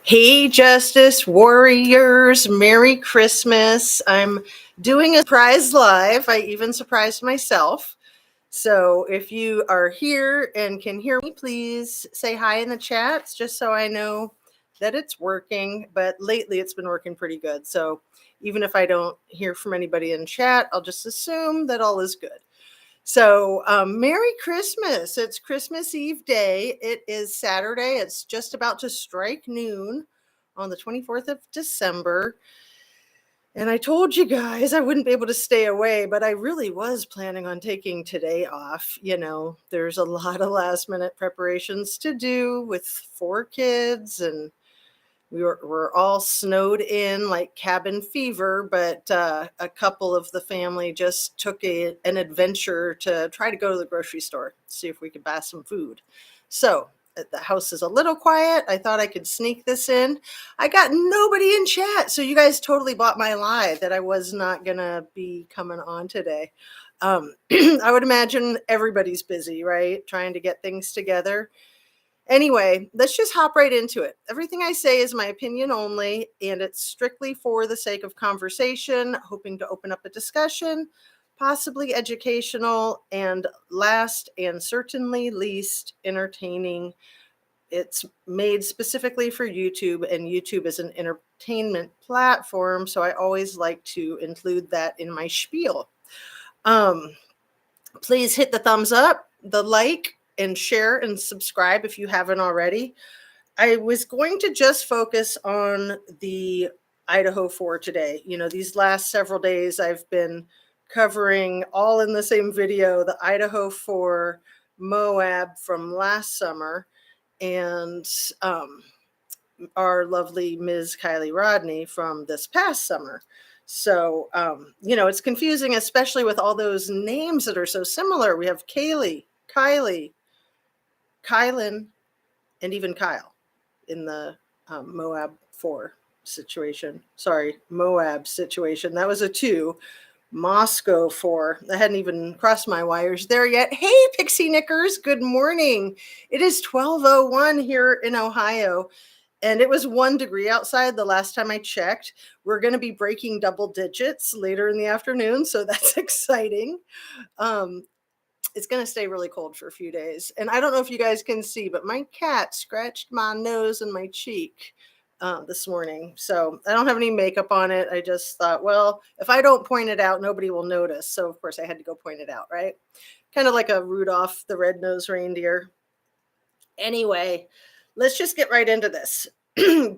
Hey, Justice Warriors, Merry Christmas. I'm doing a surprise live. I even surprised myself. So if you are here and can hear me, please say hi in the chats just so I know that it's working. But lately it's been working pretty good. So even if I don't hear from anybody in chat, I'll just assume that all is good. So, Merry Christmas. It's Christmas Eve day. It is Saturday. It's just about to strike noon on the 24th of December. And I told you guys I wouldn't be able to stay away, but I really was planning on taking today off. There's a lot of last minute preparations to do with 4 kids, and we're all snowed in like cabin fever, but a couple of the family just took an adventure to try to go to the grocery store, see if we could buy some food. So the house is a little quiet. I thought I could sneak this in. I got nobody in chat, so you guys totally bought my lie that I was not going to be coming on today. I would imagine everybody's busy, right? Trying to get things together. Anyway, let's just hop right into it. Everything I say is my opinion only, and it's strictly for the sake of conversation, hoping to open up a discussion, possibly educational, and last and certainly least entertaining. It's made specifically for YouTube, and YouTube is an entertainment platform, so I always like to include that in my spiel. Please hit the thumbs up, the like, and share and subscribe if you haven't already. I was going to just focus on the Idaho 4 today. These last several days I've been covering all in the same video, the Idaho 4 Moab from last summer and our lovely Ms. Kaylee Rodney from this past summer. So, it's confusing, especially with all those names that are so similar. We have Kaylee, Kylie, Kylan, and even Kyle in the Moab 4 situation. Sorry, Moab situation. That was a 2. Moscow 4. I hadn't even crossed my wires there yet. Hey, Pixie Knickers, good morning. It is 12:01 here in Ohio, and it was 1 degree outside the last time I checked. We're going to be breaking double digits later in the afternoon, so that's exciting. It's going to stay really cold for a few days. And I don't know if you guys can see, but my cat scratched my nose and my cheek this morning. So I don't have any makeup on it. I just thought, well, if I don't point it out, nobody will notice. So, of course, I had to go point it out, right? Kind of like a Rudolph the Red-Nosed Reindeer. Anyway, let's just get right into this.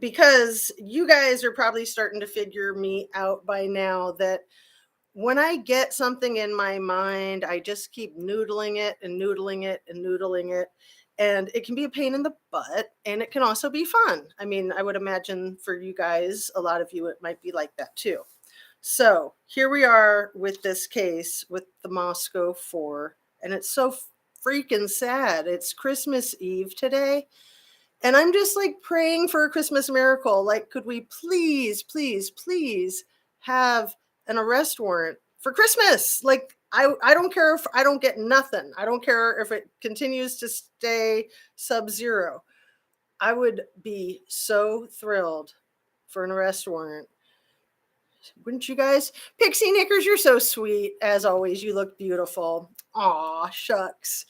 Because you guys are probably starting to figure me out by now that when I get something in my mind, I just keep noodling it and noodling it and noodling it. And it can be a pain in the butt, and it can also be fun. I mean, I would imagine for you guys, a lot of you, it might be like that too. So here we are with this case with the Moscow 4, and it's so freaking sad. It's Christmas Eve today. And I'm just like praying for a Christmas miracle. Like, could we please, please, please have an arrest warrant for Christmas? Like, I don't care if I don't get nothing. I don't care if it continues to stay sub-zero. I would be so thrilled for an arrest warrant. Wouldn't you guys? Pixie Knickers, you're so sweet. As always, you look beautiful. Aw, shucks.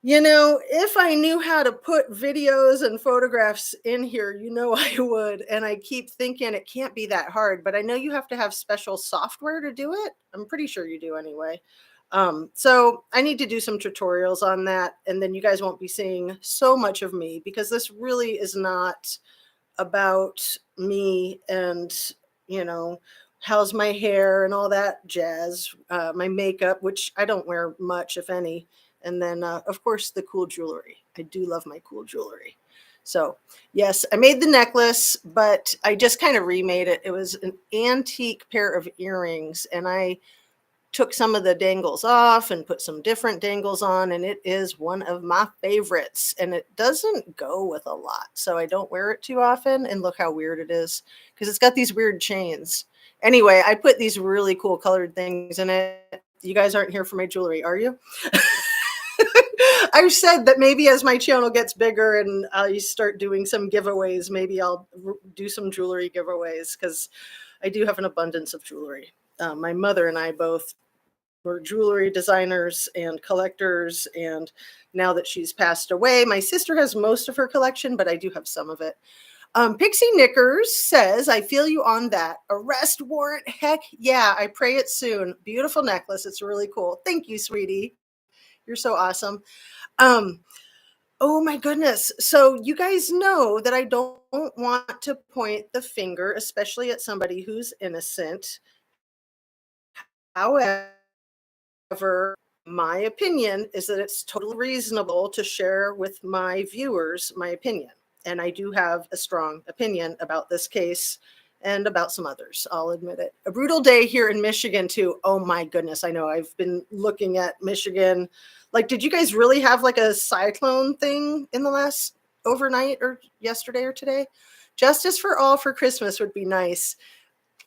If I knew how to put videos and photographs in here, I would. And I keep thinking it can't be that hard, but I know you have to have special software to do it. I'm pretty sure you do anyway. So I need to do some tutorials on that. And then you guys won't be seeing so much of me, because this really is not about me and, how's my hair and all that jazz, my makeup, which I don't wear much, if any. And then, of course, the cool jewelry. I do love my cool jewelry. So, yes, I made the necklace, but I just kind of remade it. It was an antique pair of earrings, and I took some of the dangles off and put some different dangles on, and it is one of my favorites. And it doesn't go with a lot, so I don't wear it too often. And look how weird it is, because it's got these weird chains. Anyway, I put these really cool colored things in it. You guys aren't here for my jewelry, are you? I've said that maybe as my channel gets bigger and I start doing some giveaways, maybe I'll do some jewelry giveaways because I do have an abundance of jewelry. My mother and I both were jewelry designers and collectors. And now that she's passed away, my sister has most of her collection, but I do have some of it. Pixie Knickers says, I feel you on that. Arrest warrant. Heck yeah. I pray it soon. Beautiful necklace. It's really cool. Thank you, sweetie. You're so awesome. Um, oh my goodness. So you guys know that I don't want to point the finger, especially at somebody who's innocent. However, my opinion is that it's totally reasonable to share with my viewers my opinion. And I do have a strong opinion about this case and about some others. I'll admit it. A brutal day here in Michigan, too. Oh my goodness. I know I've been looking at Michigan. Like, did you guys really have like a cyclone thing in the last overnight or yesterday or today? Justice for all for Christmas would be nice.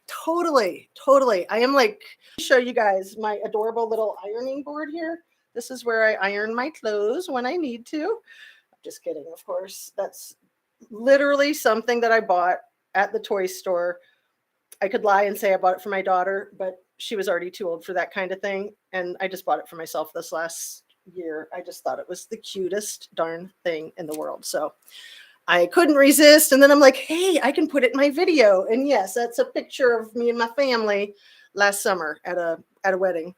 Totally, totally. I am like, show you guys my adorable little ironing board here. This is where I iron my clothes when I need to. I'm just kidding, of course. That's literally something that I bought at the toy store. I could lie and say I bought it for my daughter, but she was already too old for that kind of thing. And I just bought it for myself this last year. I just thought it was the cutest darn thing in the world. So I couldn't resist. And then I'm like, hey, I can put it in my video. And yes, that's a picture of me and my family last summer at a wedding.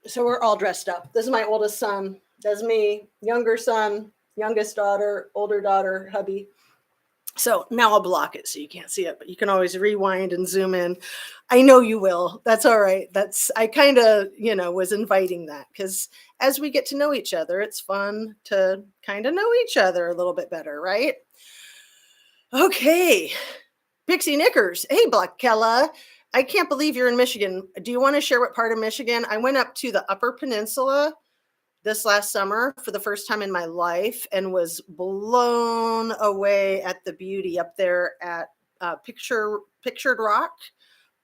So we're all dressed up. This is my oldest son. That's me, younger son, youngest daughter, older daughter, hubby. So now I'll block it so you can't see it, but you can always rewind and zoom in. I know you will. That's all right. I kind of, was inviting that because as we get to know each other, it's fun to kind of know each other a little bit better, right? Okay. Pixie Knickers. Hey, Black Kella. I can't believe you're in Michigan. Do you want to share what part of Michigan? I went up to the Upper Peninsula this last summer for the first time in my life and was blown away at the beauty up there at Pictured Rock.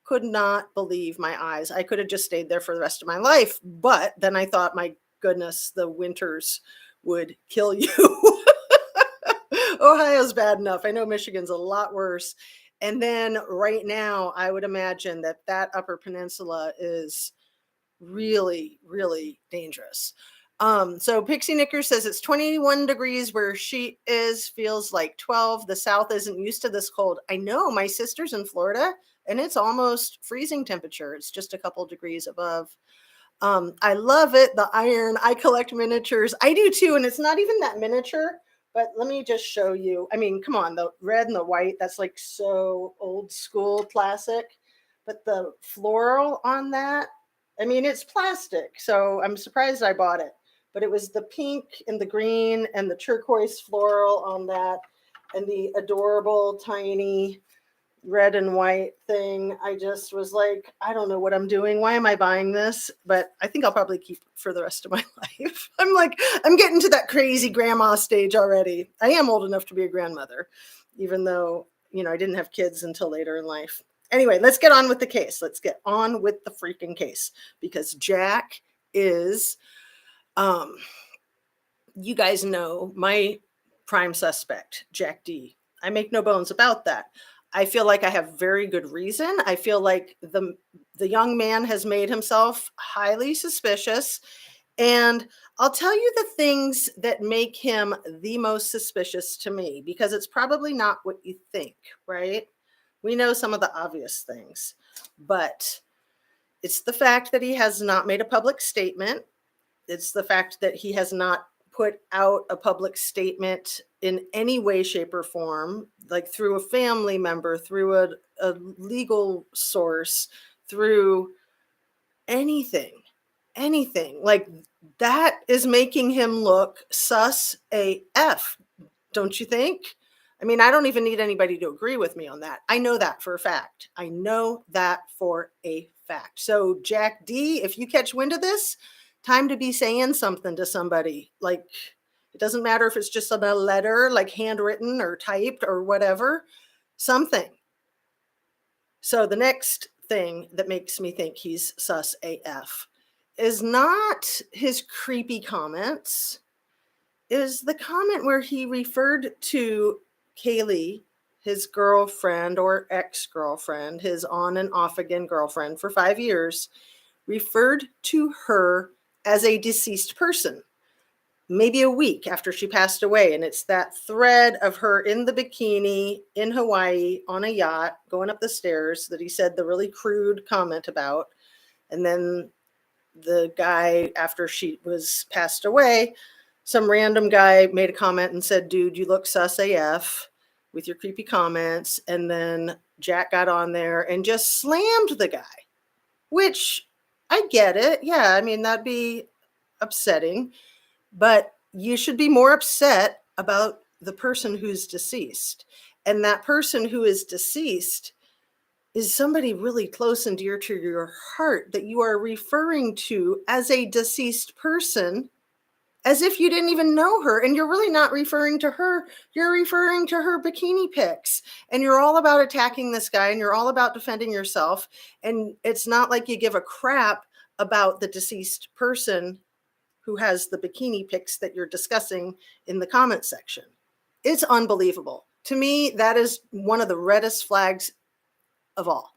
Could not believe my eyes. I could have just stayed there for the rest of my life. But then I thought, my goodness, the winters would kill you. Ohio's bad enough. I know Michigan's a lot worse. And then right now, I would imagine that Upper Peninsula is really, really dangerous. So Pixie Knicker says it's 21 degrees where she is, feels like 12. The South isn't used to this cold. I know, my sister's in Florida and it's almost freezing temperature. It's just a couple degrees above. I love it. The iron. I collect miniatures. I do too. And it's not even that miniature, but let me just show you. I mean, come on, the red and the white, that's like so old school classic, but the floral on that, I mean, it's plastic. So I'm surprised I bought it. But it was the pink and the green and the turquoise floral on that and the adorable tiny red and white thing. I just was like, I don't know what I'm doing. Why am I buying this? But I think I'll probably keep it for the rest of my life. I'm getting to that crazy grandma stage already. I am old enough to be a grandmother, even though, I didn't have kids until later in life. Anyway, let's get on with the case. Let's get on with the freaking case because Jack is... you guys know my prime suspect, Jack D. I make no bones about that. I feel like I have very good reason. I feel like the young man has made himself highly suspicious. And I'll tell you the things that make him the most suspicious to me, because it's probably not what you think, right? We know some of the obvious things, but it's the fact that he has not made a public statement. It's the fact that he has not put out a public statement in any way, shape, or form, like through a family member, through a legal source, through anything. Like that is making him look sus AF, don't you think? I mean, I don't even need anybody to agree with me on that. I know that for a fact. So Jack D, if you catch wind of this, time to be saying something to somebody. Like, it doesn't matter if it's just a letter, like handwritten or typed or whatever, something. So the next thing that makes me think he's sus AF is not his creepy comments. It is the comment where he referred to Kaylee, his girlfriend or ex-girlfriend, his on and off again girlfriend for 5 years, referred to her as a deceased person, maybe a week after she passed away. And it's that thread of her in the bikini in Hawaii on a yacht going up the stairs that he said the really crude comment about. And then the guy, after she was passed away, some random guy made a comment and said, dude, you look sus AF with your creepy comments. And then Jack got on there and just slammed the guy, which I get it. Yeah, I mean, that'd be upsetting, but you should be more upset about the person who's deceased. And that person who is deceased is somebody really close and dear to your heart that you are referring to as a deceased person, as if you didn't even know her. And you're really not referring to her. You're referring to her bikini pics. And you're all about attacking this guy and you're all about defending yourself. And it's not like you give a crap about the deceased person who has the bikini pics that you're discussing in the comment section. It's unbelievable. To me, that is one of the reddest flags of all.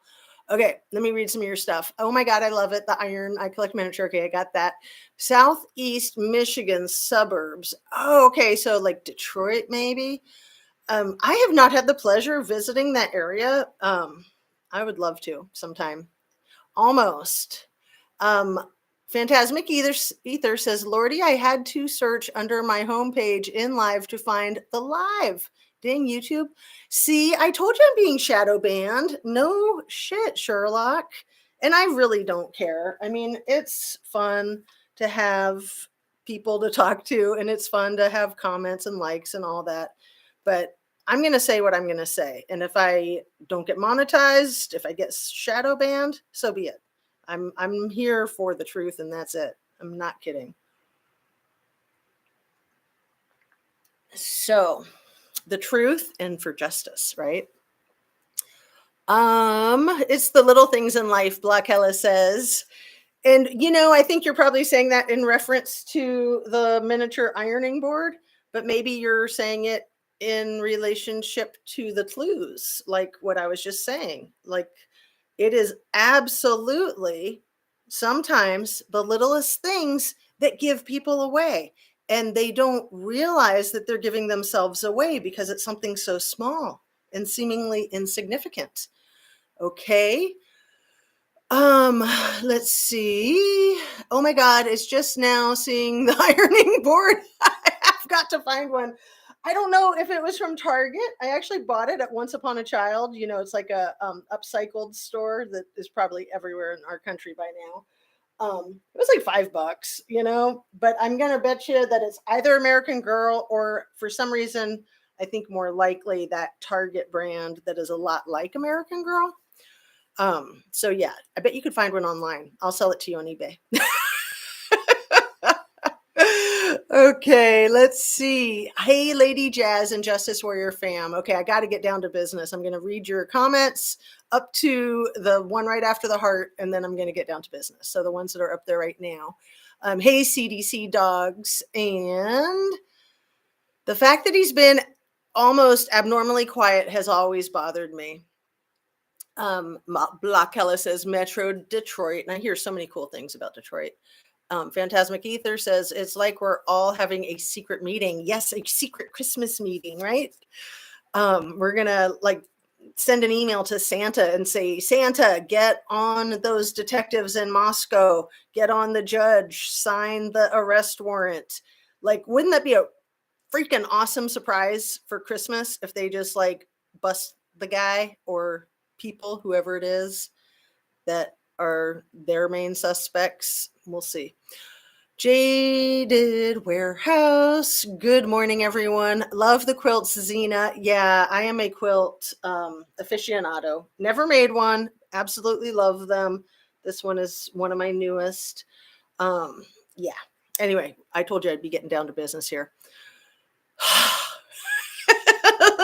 Okay, let me read some of your stuff. Oh my God, I love it. The iron, I collect miniature. Okay, I got that. Southeast Michigan suburbs. Oh, okay, so like Detroit maybe. I have not had the pleasure of visiting that area. I would love to sometime. Almost. Phantasmic Ether says, Lordy, I had to search under my homepage in live to find the live. Dang, YouTube. See, I told you I'm being shadow banned. No shit, Sherlock. And I really don't care. I mean, it's fun to have people to talk to, and it's fun to have comments and likes and all that. But I'm going to say what I'm going to say. And if I don't get monetized, if I get shadow banned, so be it. I'm here for the truth, and that's it. I'm not kidding. So, the truth and for justice, right? It's the little things in life, Black Hella says. And I think you're probably saying that in reference to the miniature ironing board, but maybe you're saying it in relationship to the clues, like what I was just saying. Like, it is absolutely sometimes the littlest things that give people away. And they don't realize that they're giving themselves away because it's something so small and seemingly insignificant. Okay. Let's see. Oh my God, it's just now seeing the ironing board. I've got to find one. I don't know if it was from Target. I actually bought it at Once Upon a Child. It's like a upcycled store that is probably everywhere in our country by now. It was like $5, but I'm going to bet you that it's either American Girl or for some reason, I think more likely that Target brand that is a lot like American Girl. So yeah, I bet you could find one online. I'll sell it to you on eBay. Okay, let's see. Hey, Lady Jazz and Justice Warrior fam. Okay, I got to get down to business. I'm going to read your comments up to the one right after the heart, and then I'm going to get down to business. So the ones that are up there right now. Hey, CDC dogs. And the fact that he's been almost abnormally quiet has always bothered me. Block Hella says Metro Detroit, and I hear so many cool things about Detroit. Phantasmic Ether says it's like we're all having a secret meeting. Yes, a secret Christmas meeting, right? We're gonna send an email to Santa and say, Santa, get on those detectives in Moscow, get on the judge, sign the arrest warrant. Wouldn't that be a freaking awesome surprise for Christmas if they just bust the guy or people, whoever it is, that are their main suspects? We'll see. Jaded Warehouse. Good morning, everyone. Love the quilts, Zena. Yeah, I am a quilt aficionado. Never made one. Absolutely love them. This one is one of my newest. Yeah. Anyway, I told you I'd be getting down to business here.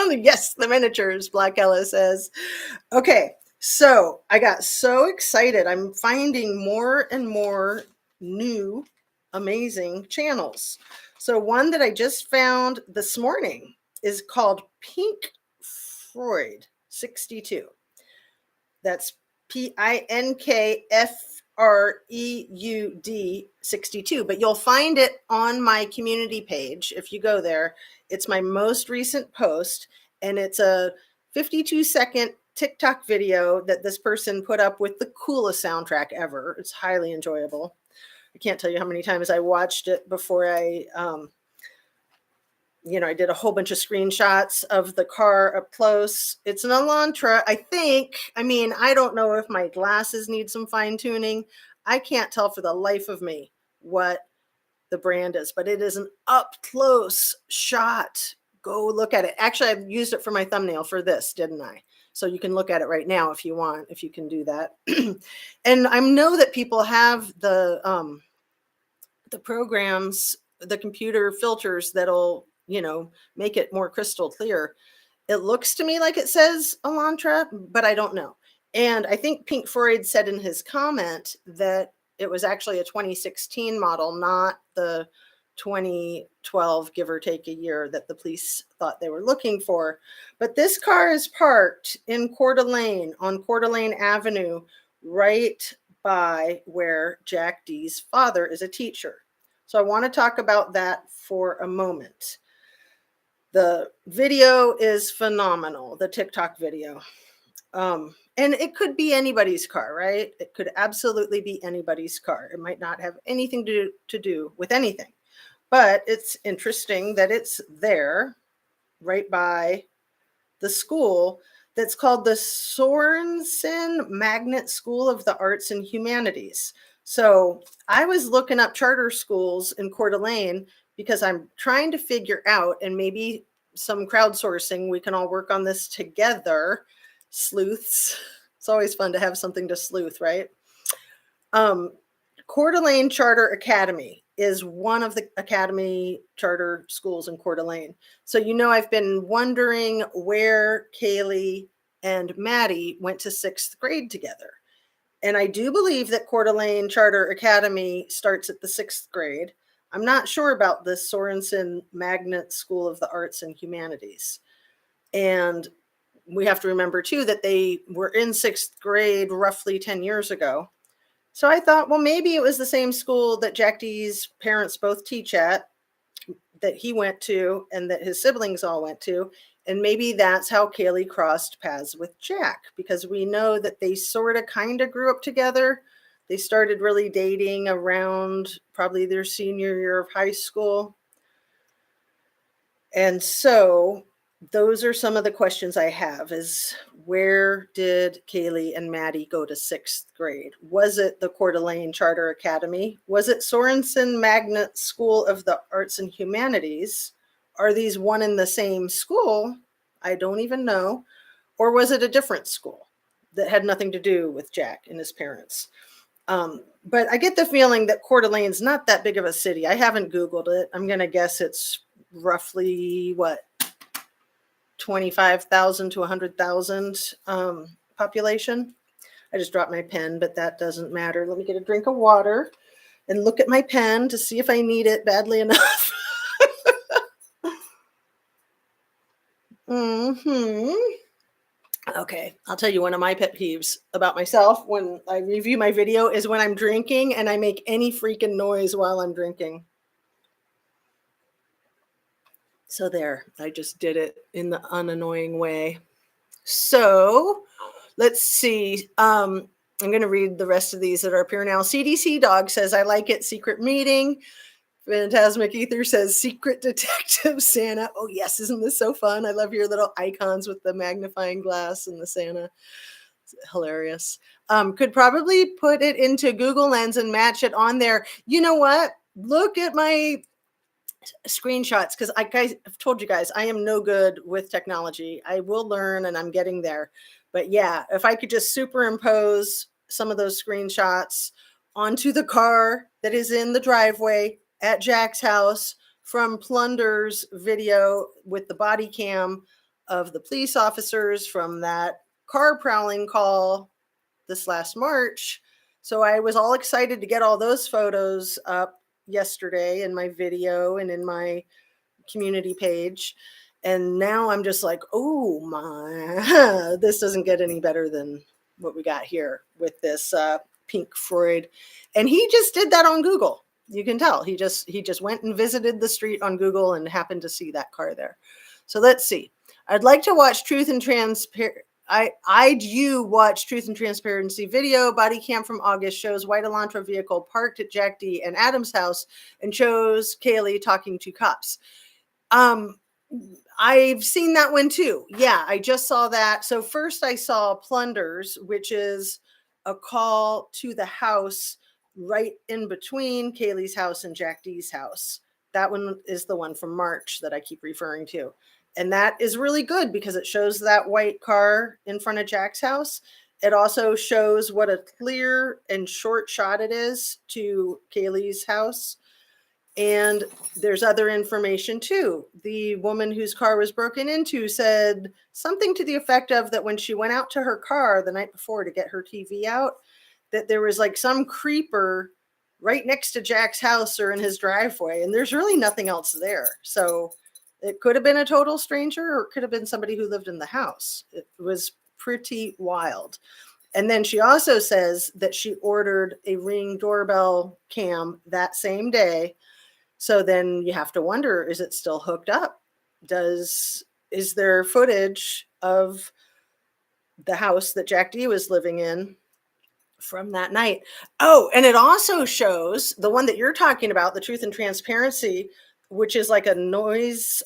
Yes, the miniatures, Black Ella says. Okay, so I got so excited. I'm finding more and more new amazing channels. So one that I just found this morning is called Pink Freud 62. That's PINKFREUD 62. But you'll find it on my community page if you go there. It's my most recent post, and it's a 52-second TikTok video that this person put up with the coolest soundtrack ever. It's highly enjoyable. I can't tell you how many times I watched it before I I did a whole bunch of screenshots of the car up close. It's an Elantra, I think. I mean, I don't know if my glasses need some fine tuning. I can't tell for the life of me what the brand is, but it is an up close shot. Go look at it. Actually, I've used it for my thumbnail for this, didn't I? So you can look at it right now if you want, if you can do that. And I know that people have the programs, the computer filters that'll make it more crystal clear. It looks to me like it says Elantra, but I don't know. And I think Pink Freud said in his comment that it was actually a 2016 model, not the 2012, give or take a year, that the police thought they were looking for. But this car is parked in Coeur d'Alene on Coeur d'Alene Avenue, right by where Jack D's father is a teacher. So I want to talk about that for a moment. The video is phenomenal, the TikTok video. And it could be anybody's car, right? It could absolutely be anybody's car. It might not have anything to do with anything. But it's interesting that it's there right by the school that's called the Sorensen Magnet School of the Arts and Humanities. So I was looking up charter schools in Coeur d'Alene because I'm trying to figure out, and maybe some crowdsourcing, we can all work on this together. Sleuths. It's always fun to have something to sleuth, right? Coeur d'Alene Charter Academy is one of the academy charter schools in Coeur d'Alene. So, I've been wondering where Kaylee and Maddie went to 6th grade together. And I do believe that Coeur d'Alene Charter Academy starts at the 6th grade. I'm not sure about the Sorensen Magnet School of the Arts and Humanities. And we have to remember, too, that they were in 6th grade roughly 10 years ago. So I thought, well, maybe it was the same school that Jack D's parents both teach at, that he went to, and that his siblings all went to. And maybe that's how Kaylee crossed paths with Jack, because we know that they sort of kind of grew up together. They started really dating around probably their senior year of high school. And so those are some of the questions I have, is where did Kaylee and Maddie go to 6th grade? Was it the Coeur d'Alene Charter Academy? Was it Sorensen Magnet School of the Arts and Humanities? Are these one and the same school? I don't even know. Or was it a different school that had nothing to do with Jack and his parents? But I get the feeling that Coeur d'Alene's not that big of a city. I haven't Googled it. I'm going to guess it's roughly, 25,000 to 100,000 population. I just dropped my pen, but that doesn't matter. Let me get a drink of water and look at my pen to see if I need it badly enough. Okay, I'll tell you, one of my pet peeves about myself when I review my video is when I'm drinking and I make any freaking noise while I'm drinking. So there, I just did it in the unannoying way. So let's see. I'm going to read the rest of these that are up here now. CDC Dog says, I like it. Secret meeting. Phantasmic Ether says, secret detective Santa. Oh, yes. Isn't this so fun? I love your little icons with the magnifying glass and the Santa. It's hilarious. Could probably put it into Google Lens and match it on there. You know what? Look at my screenshots, because I've told you guys, I am no good with technology. I will learn, and I'm getting there. But yeah, if I could just superimpose some of those screenshots onto the car that is in the driveway at Jack's house from Plunder's video with the body cam of the police officers from that car prowling call this last March, So I was all excited to get all those photos up yesterday in my video and in my community page. And now I'm just like, oh my, this doesn't get any better than what we got here with this Pink Floyd. And he just did that on Google. You can tell he just went and visited the street on Google and happened to see that car there. So let's see. I'd like to watch Truth and Transparency. I'd you watch Truth and Transparency video. Body cam from August shows white Elantra vehicle parked at Jack D and Adam's house and shows Kaylee talking to cops. I've seen that one too. Yeah, I just saw that. So first I saw Plunders, which is a call to the house right in between Kaylee's house and Jack D's house. That one is the one from March that I keep referring to. And that is really good because it shows that white car in front of Jack's house. It also shows what a clear and short shot it is to Kaylee's house. And there's other information too. The woman whose car was broken into said something to the effect of that when she went out to her car the night before to get her TV out, that there was like some creeper right next to Jack's house or in his driveway, and there's really nothing else there. So it could have been a total stranger, or it could have been somebody who lived in the house. It was pretty wild. And then she also says that she ordered a Ring doorbell cam that same day. So then you have to wonder, is it still hooked up? Is there footage of the house that Jack D was living in from that night? Oh, and it also shows the one that you're talking about, the Truth and Transparency, which is like a noise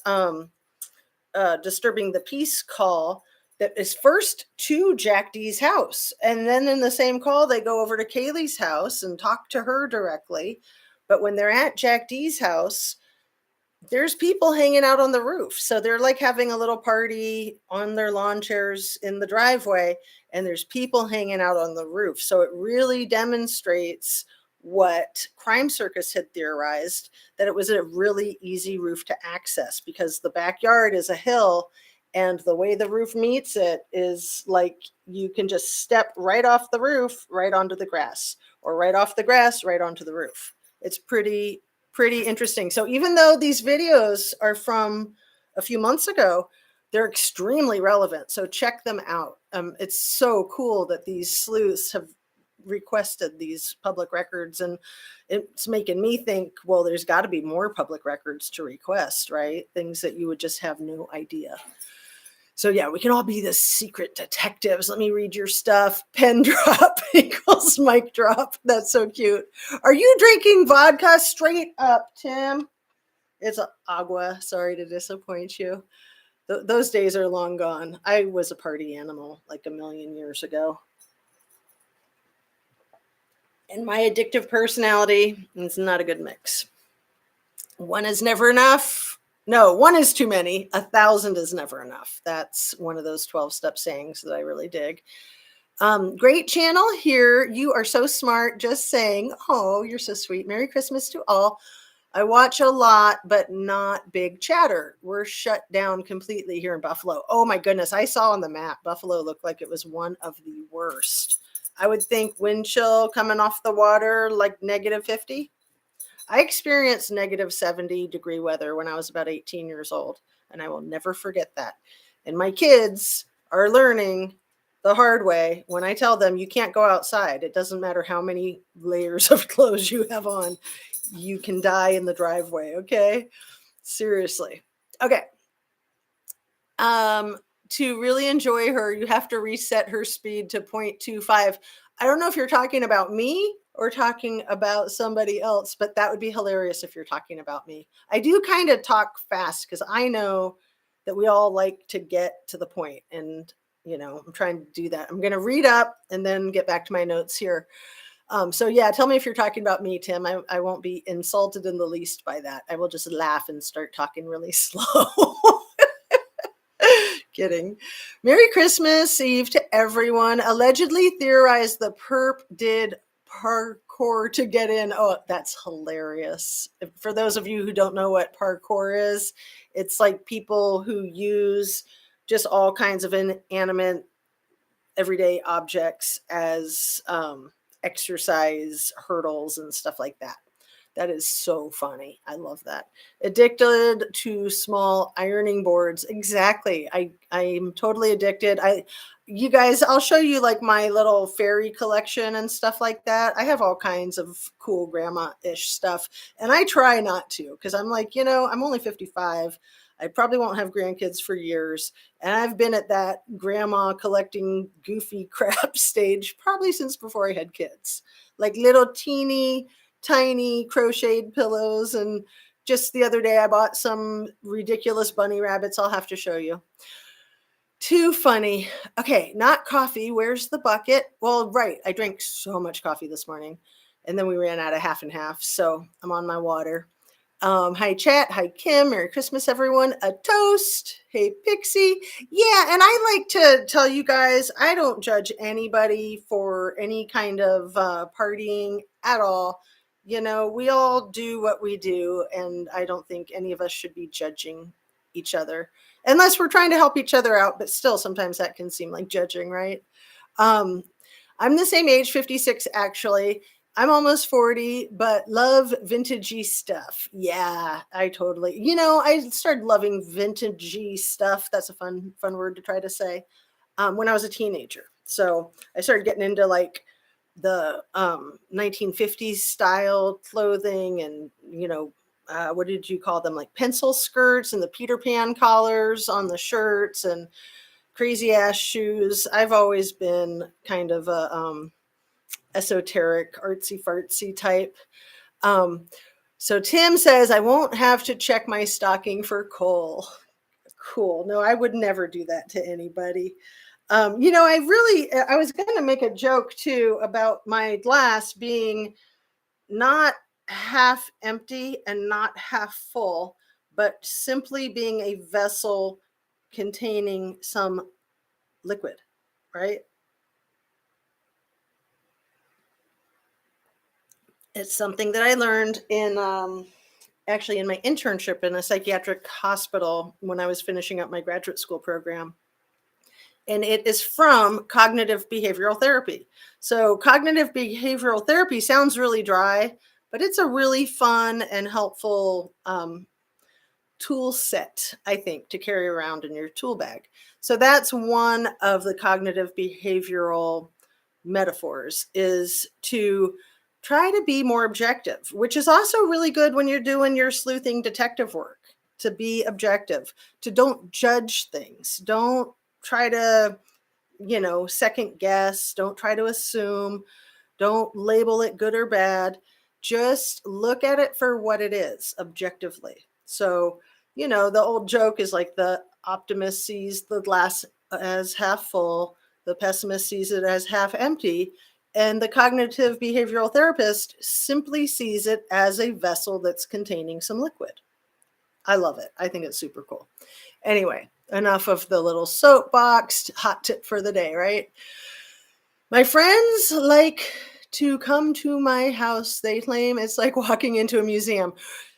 disturbing the peace call that is first to Jack D's house. And then in the same call, they go over to Kaylee's house and talk to her directly. But when they're at Jack D's house, there's people hanging out on the roof. So they're like having a little party on their lawn chairs in the driveway, and there's people hanging out on the roof. So it really demonstrates what Crime Circus had theorized, that it was a really easy roof to access because the backyard is a hill, and the way the roof meets it is like you can just step right off the roof, right onto the grass, or right off the grass, right onto the roof. It's pretty interesting. So even though these videos are from a few months ago, they're extremely relevant. So check them out. It's so cool that these sleuths have requested these public records, and it's making me think, well, there's got to be more public records to request, right? Things that you would just have no idea. So yeah, we can all be the secret detectives. Let me read your stuff. Pen drop equals mic drop. That's so cute. Are you drinking vodka? Straight up, Tim. It's agua. Sorry to disappoint you. Those days are long gone. I was a party animal like a million years ago. And my addictive personality is not a good mix. One is never enough. No, one is too many. 1,000 is never enough. That's one of those 12-step sayings that I really dig. Great channel here. You are so smart. Just saying. Oh, you're so sweet. Merry Christmas to all. I watch a lot, but not big chatter. We're shut down completely here in Buffalo. Oh my goodness. I saw on the map, Buffalo looked like it was one of the worst. I would think wind chill coming off the water, like -50. I experienced -70-degree weather when I was about 18 years old, and I will never forget that. And my kids are learning the hard way when I tell them you can't go outside. It doesn't matter how many layers of clothes you have on. You can die in the driveway, okay? Seriously. Okay. To really enjoy her, you have to reset her speed to 0.25. I don't know if you're talking about me or talking about somebody else, but that would be hilarious if you're talking about me. I do kind of talk fast because I know that we all like to get to the point, and I'm trying to do that. I'm going to read up and then get back to my notes here. So yeah, tell me if you're talking about me, Tim. I won't be insulted in the least by that. I will just laugh and start talking really slow. Kidding. Merry Christmas Eve to everyone. Allegedly theorized the perp did parkour to get in. Oh, that's hilarious. For those of you who don't know what parkour is, it's like people who use just all kinds of inanimate everyday objects as exercise hurdles and stuff like that. That is so funny. I love that. Addicted to small ironing boards. Exactly. I'm totally addicted. You guys, I'll show you like my little fairy collection and stuff like that. I have all kinds of cool grandma-ish stuff, and I try not to because I'm like, I'm only 55. I probably won't have grandkids for years, and I've been at that grandma collecting goofy crap stage probably since before I had kids. Like little teeny tiny crocheted pillows. And just the other day, I bought some ridiculous bunny rabbits. I'll have to show you. Too funny. Okay, not coffee. Where's the bucket? Well, right. I drank so much coffee this morning, and then we ran out of half and half. So I'm on my water. Hi, chat. Hi, Kim. Merry Christmas, everyone. A toast. Hey, Pixie. Yeah, and I like to tell you guys, I don't judge anybody for any kind of partying at all. We all do what we do, and I don't think any of us should be judging each other unless we're trying to help each other out. But still, sometimes that can seem like judging, right? Um, I'm the same age, 56, actually. I'm almost 40, but love vintagey stuff. Yeah, I totally. I started loving vintagey stuff. That's a fun word to try to say. When I was a teenager. So I started getting into like the 1950s style clothing, and what did you call them? Like pencil skirts and the Peter Pan collars on the shirts and crazy ass shoes. I've always been kind of a esoteric, artsy fartsy type. So Tim says, I won't have to check my stocking for coal. Cool. No, I would never do that to anybody. I was going to make a joke too about my glass being not half empty and not half full, but simply being a vessel containing some liquid, right? It's something that I learned in actually in my internship in a psychiatric hospital when I was finishing up my graduate school program. And it is from cognitive behavioral therapy. So cognitive behavioral therapy sounds really dry, but it's a really fun and helpful tool set, I think, to carry around in your tool bag. So that's one of the cognitive behavioral metaphors, is to try to be more objective, which is also really good when you're doing your sleuthing detective work, to be objective, to don't judge things. Don't try to, second guess. Don't try to assume. Don't label it good or bad. Just look at it for what it is objectively. So, the old joke is like the optimist sees the glass as half full, the pessimist sees it as half empty, and the cognitive behavioral therapist simply sees it as a vessel that's containing some liquid. I love it. I think it's super cool. Anyway, enough of the little soapbox hot tip for the day, right? My friends like to come to my house. They claim it's like walking into a museum.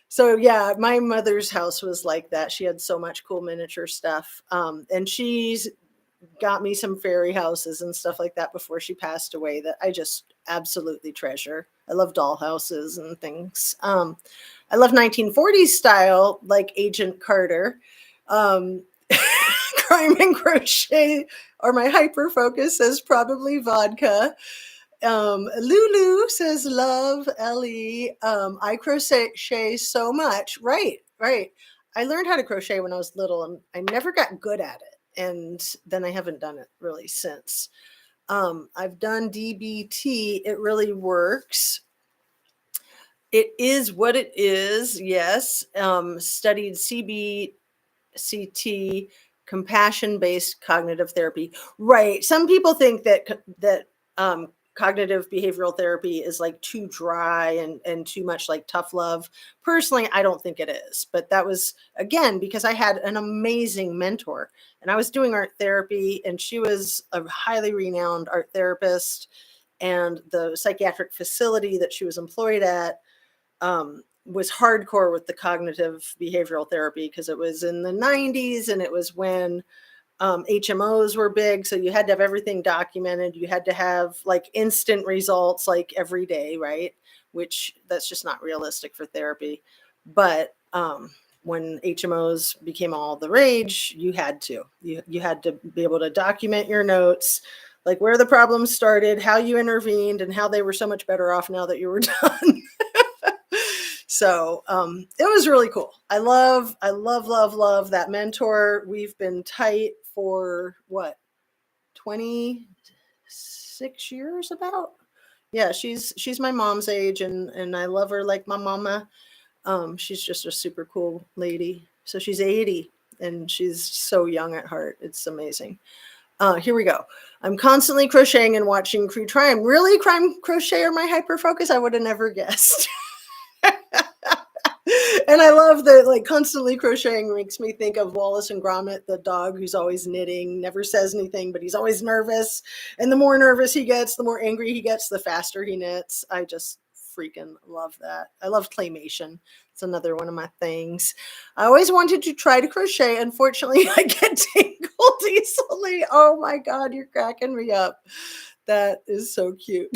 So yeah, my mother's house was like that. She had so much cool miniature stuff. And she's got me some fairy houses and stuff like that before she passed away that I just absolutely treasure. I love doll houses and things. I love 1940s style, like Agent Carter. Crime and crochet, or my hyper focus says probably vodka. Lulu says love Ellie. I crochet so much. Right. I learned how to crochet when I was little, and I never got good at it. And then I haven't done it really since. I've done DBT. It really works. It is what it is. Yes. Studied CBCT, compassion-based cognitive therapy. Right. Some people think that cognitive behavioral therapy is like too dry and too much like tough love. Personally, I don't think it is. But that was, again, because I had an amazing mentor, and I was doing art therapy, and she was a highly renowned art therapist, and the psychiatric facility that she was employed at was hardcore with the cognitive behavioral therapy, because it was in the 90s, and it was when HMOs were big, so you had to have everything documented. You had to have like instant results, like every day, right? Which that's just not realistic for therapy. But when HMOs became all the rage, you had to be able to document your notes, like where the problems started, how you intervened, and how they were so much better off now that you were done. So it was really cool. I love that mentor. We've been tight for what, 26 years about? Yeah, she's my mom's age, and I love her like my mama. She's just a super cool lady. So she's 80 and she's so young at heart. It's amazing. Here we go. I'm constantly crocheting and watching crew crime. Really, crime crocheter my hyper focus? I would have never guessed. And I love that, like, constantly crocheting makes me think of Wallace and Gromit, the dog who's always knitting, never says anything, but he's always nervous. And the more nervous he gets, the more angry he gets, the faster he knits. I just freaking love that. I love claymation. It's another one of my things. I always wanted to try to crochet. Unfortunately, I get tangled easily. Oh my God, you're cracking me up. That is so cute.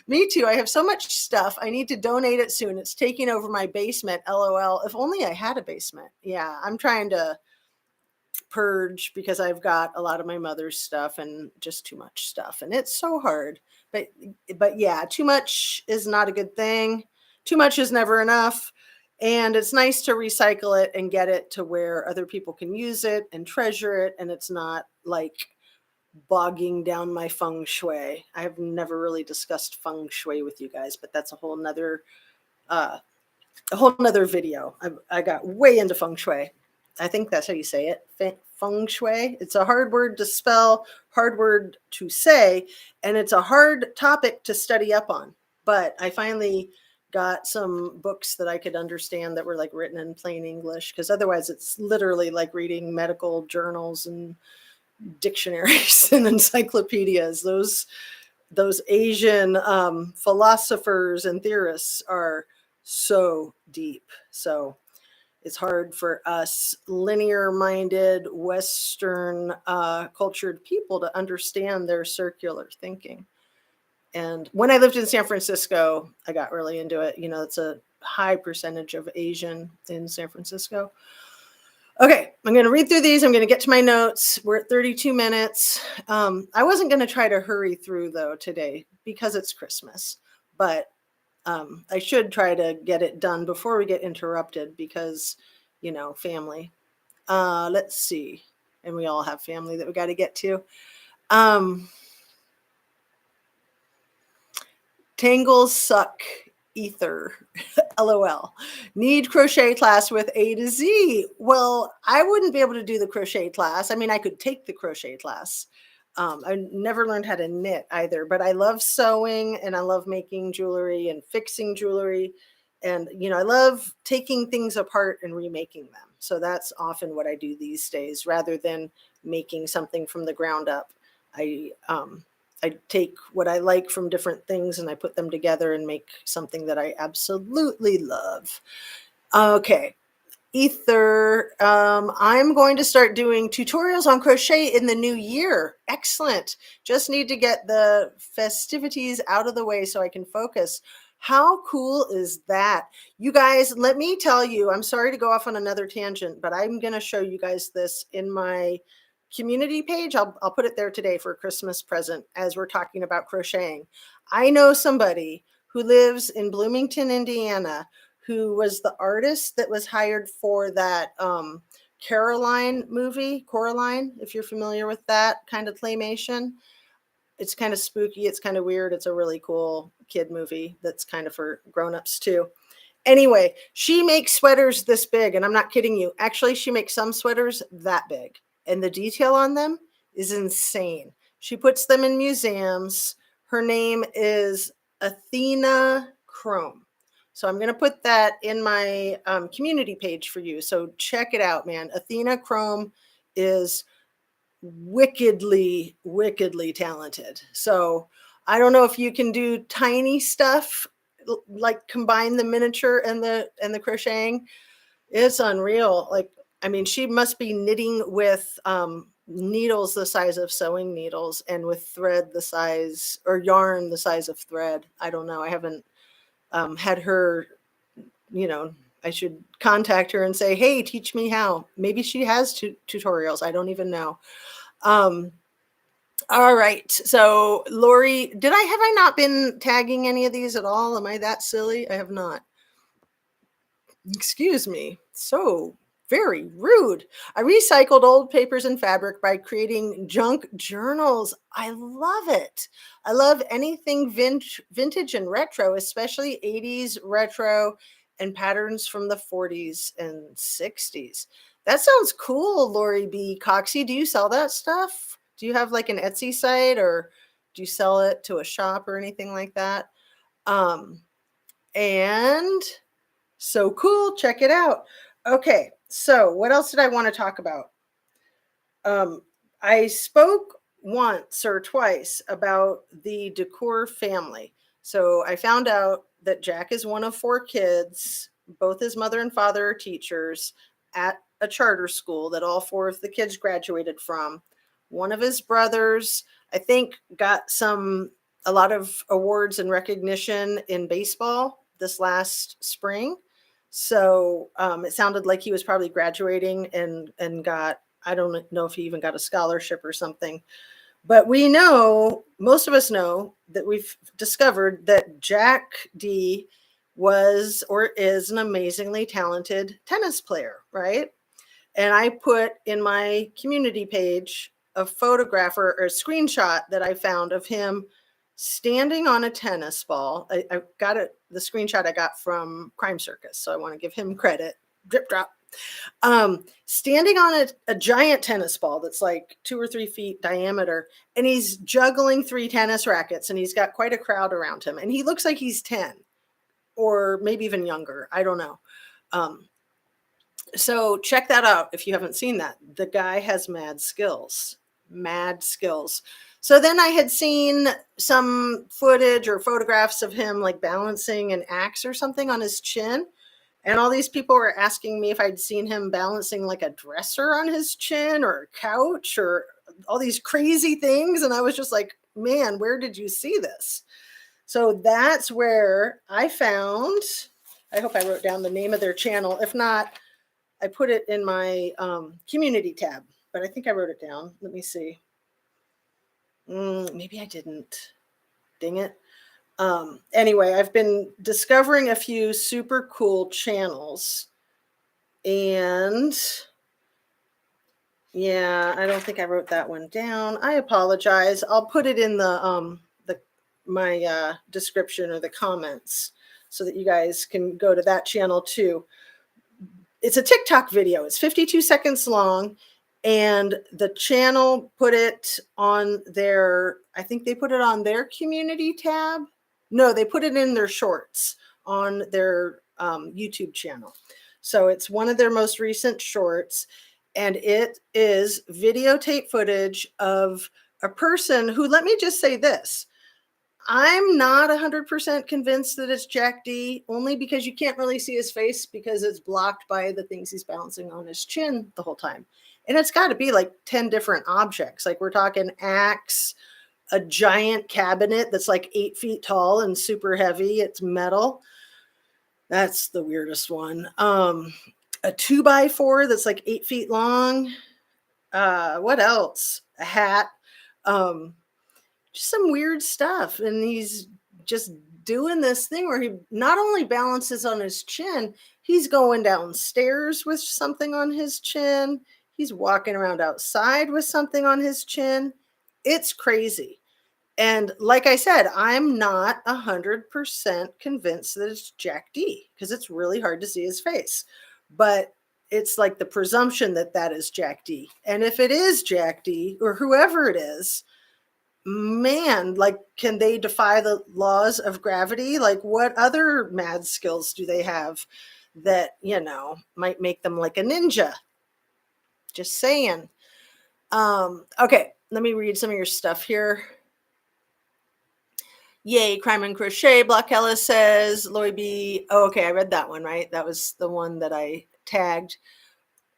Me too. I have so much stuff. I need to donate it soon. It's taking over my basement. LOL. If only I had a basement. Yeah, I'm trying to purge because I've got a lot of my mother's stuff and just too much stuff. And it's so hard. But yeah, too much is not a good thing. Too much is never enough. And it's nice to recycle it and get it to where other people can use it and treasure it. And it's not like bogging down my feng shui. I have never really discussed feng shui with you guys, but that's a whole nother video. I got way into feng shui. I think that's how you say it. Feng shui. It's a hard word to spell, hard word to say, and it's a hard topic to study up on. But I finally got some books that I could understand that were like written in plain English, because otherwise it's literally like reading medical journals and dictionaries and encyclopedias. Those Asian philosophers and theorists are so deep. So it's hard for us linear-minded, Western cultured people to understand their circular thinking. And when I lived in San Francisco, I got really into it. You know, it's a high percentage of Asian in San Francisco. Okay, I'm going to read through these. I'm going to get to my notes. We're at 32 minutes. I wasn't going to try to hurry through, though, today because it's Christmas. But I should try to get it done before we get interrupted because, you know, family. Let's see. And we all have family that we got to get to. Tangles suck. Ether. LOL. Need crochet class with A to Z. Well, I wouldn't be able to do the crochet class. I mean, I could take the crochet class. I never learned how to knit either, but I love sewing and I love making jewelry and fixing jewelry. And, you know, I love taking things apart and remaking them. So that's often what I do these days rather than making something from the ground up. I take what I like from different things and I put them together and make something that I absolutely love. Okay. Ether. I'm going to start doing tutorials on crochet in the new year. Excellent. Just need to get the festivities out of the way so I can focus. How cool is that? You guys, let me tell you, I'm sorry to go off on another tangent, but I'm going to show you guys this in my community page. I'll put it there today for a Christmas present as we're talking about crocheting. I know somebody who lives in Bloomington, Indiana, who was the artist that was hired for that Coraline movie, Coraline, if you're familiar with that kind of claymation. It's kind of spooky. It's kind of weird. It's a really cool kid movie that's kind of for grown-ups too. Anyway, she makes sweaters this big, and I'm not kidding you. Actually, she makes some sweaters that big. And the detail on them is insane. She puts them in museums. Her name is Athena Chrome. So I'm going to put that in my community page for you. So check it out, man. Athena Chrome is wickedly, wickedly talented. So I don't know if you can do tiny stuff, like combine the miniature and the crocheting. It's unreal. Like, I mean, she must be knitting with needles the size of sewing needles and with thread the size, or yarn the size of thread. I don't know. I haven't had her, you know, I should contact her and say, hey, teach me how. Maybe she has tutorials. I don't even know. All right. So Lori, have I not been tagging any of these at all? Am I that silly? I have not. Excuse me. So very rude. I recycled old papers and fabric by creating junk journals. I love it. I love anything vintage and retro, especially 80s retro and patterns from the 40s and 60s. That sounds cool, Lori B. Coxey. Do you sell that stuff? Do you have like an Etsy site, or do you sell it to a shop or anything like that? And so cool. Check it out. Okay. So what else did I want to talk about? I spoke once or twice about the Decor family. So I found out that Jack is one of 4 kids. Both his mother and father are teachers at a charter school that all 4 of the kids graduated from. One of his brothers, I think, got a lot of awards and recognition in baseball this last spring. So it sounded like he was probably graduating and got, I don't know if he even got a scholarship or something. But we know, most of us know, that we've discovered that Jack D was or is an amazingly talented tennis player, right? And I put in my community page a photograph or a screenshot that I found of him standing on a tennis ball. I got it, the screenshot I got from Crime Circus, so I want to give him credit. Drip drop. Standing on a giant tennis ball that's like 2 or 3 feet diameter, and he's juggling 3 tennis rackets, and he's got quite a crowd around him, and he looks like he's 10 or maybe even younger. I don't know. So check that out if you haven't seen that. The guy has mad skills. So then I had seen some footage or photographs of him like balancing an axe or something on his chin. And all these people were asking me if I'd seen him balancing like a dresser on his chin or a couch or all these crazy things. And I was just like, man, where did you see this? So that's where I found, I hope I wrote down the name of their channel. If not, I put it in my community tab, but I think I wrote it down. Let me see. Maybe I didn't. Dang it. Anyway, I've been discovering a few super cool channels, and yeah, I don't think I wrote that one down. I apologize. I'll put it in my description or the comments so that you guys can go to that channel too. It's a TikTok video. It's 52 seconds long, and the channel put it on their, I think they put it on their community tab. No, they put it in their shorts on their YouTube channel. So it's one of their most recent shorts, and it is videotape footage of a person who, let me just say this, I'm not 100% convinced that it's Jack D, only because you can't really see his face because it's blocked by the things he's balancing on his chin the whole time. And it's got to be like 10 different objects. Like we're talking axe, a giant cabinet that's like 8 feet tall and super heavy. It's metal. That's the weirdest one. A 2x4 that's like 8 feet long. What else? A hat. Just some weird stuff. And he's just doing this thing where he not only balances on his chin, he's going downstairs with something on his chin. He's walking around outside with something on his chin. It's crazy. And like I said, I'm not 100% convinced that it's Jack D because it's really hard to see his face. But it's like the presumption that that is Jack D. And if it is Jack D or whoever it is, man, like, can they defy the laws of gravity? Like, what other mad skills do they have that, might make them like a ninja? Just saying. Okay, let me read some of your stuff here. Yay, Crime and Crochet. Block Ellis says, Lloyd B. Oh, okay, I read that one, right? That was the one that I tagged.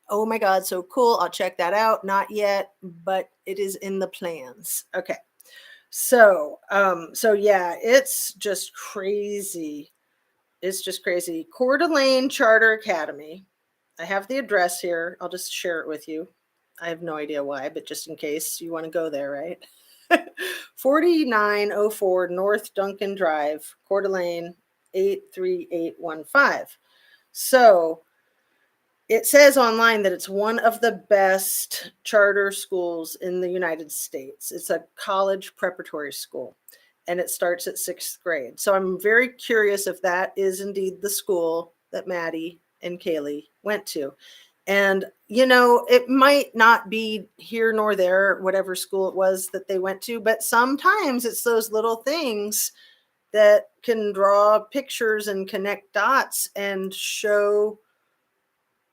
Oh my God, so cool. I'll check that out. Not yet, but it is in the plans. Okay. So yeah, it's just crazy. It's just crazy. Coeur d'Alene Charter Academy. I have the address here. I'll just share it with you. I have no idea why, but just in case you want to go there, right? 4904 North Duncan Drive, Coeur d'Alene, 83815. So it says online that it's one of the best charter schools in the United States. It's a college preparatory school and it starts at 6th grade. So I'm very curious if that is indeed the school that Maddie and Kaylee went to. And, it might not be here nor there, whatever school it was that they went to, but sometimes it's those little things that can draw pictures and connect dots and show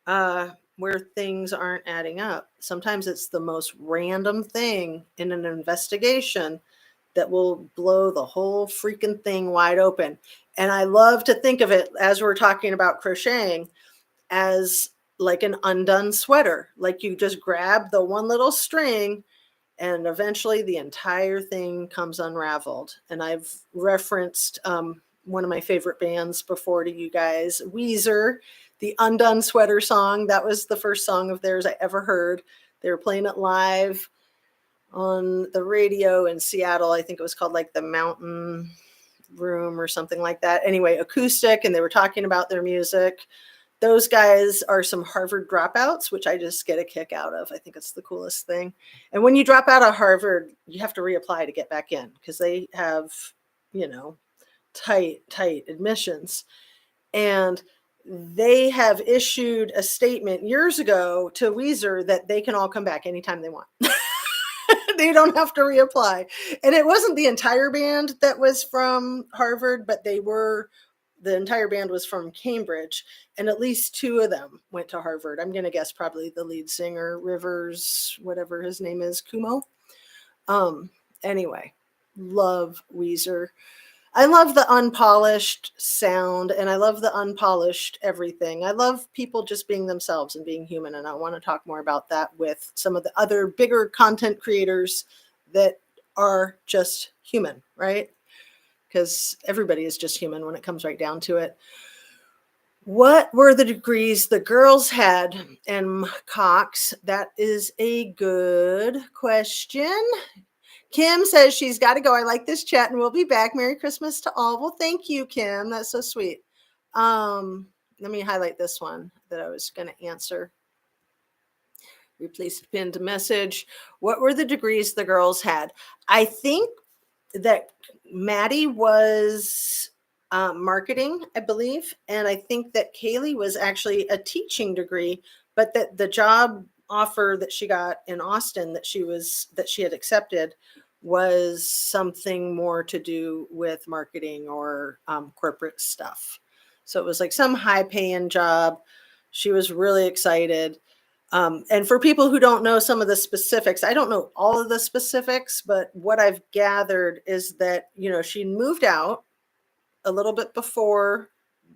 where things aren't adding up. Sometimes it's the most random thing in an investigation that will blow the whole freaking thing wide open. And I love to think of it, as we're talking about crocheting, as like an undone sweater. Like you just grab the one little string and eventually the entire thing comes unraveled. And I've referenced one of my favorite bands before to you guys, Weezer, the Undone Sweater song. That was the first song of theirs I ever heard. They were playing it live on the radio in Seattle. I think it was called like the Mountain Room or something like that. Anyway, acoustic, and they were talking about their music. Those guys are some Harvard dropouts, which I just get a kick out of. I think it's the coolest thing. And when you drop out of Harvard, you have to reapply to get back in because they have, tight admissions. And they have issued a statement years ago to Weezer that they can all come back anytime they want. They don't have to reapply. And it wasn't the entire band that was from Harvard, but the entire band was from Cambridge, and at least two of them went to Harvard. I'm going to guess probably the lead singer, Rivers, whatever his name is, Kumo. Anyway, love Weezer. I love the unpolished sound, and I love the unpolished everything. I love people just being themselves and being human, and I want to talk more about that with some of the other bigger content creators that are just human, right? Because everybody is just human when it comes right down to it. What were the degrees the girls had? And Cox, that is a good question. Kim says she's got to go. I like this chat and we'll be back. Merry Christmas to all. Well, thank you, Kim. That's so sweet. Let me highlight this one that I was going to answer. Replace pinned message. What were the degrees the girls had? I think that Maddie was marketing, I believe. And I think that Kaylee was actually a teaching degree, but that the job offer that she got in Austin that she had accepted was something more to do with marketing or corporate stuff. So it was like some high paying job. She was really excited. And for people who don't know some of the specifics, I don't know all of the specifics, but what I've gathered is that, she moved out a little bit before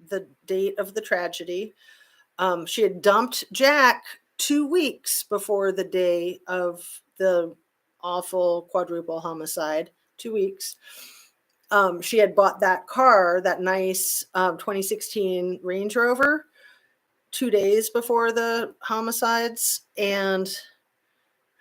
the date of the tragedy. She had dumped Jack 2 weeks before the day of the awful quadruple homicide, 2 weeks. She had bought that car, that nice 2016 Range Rover, 2 days before the homicides, and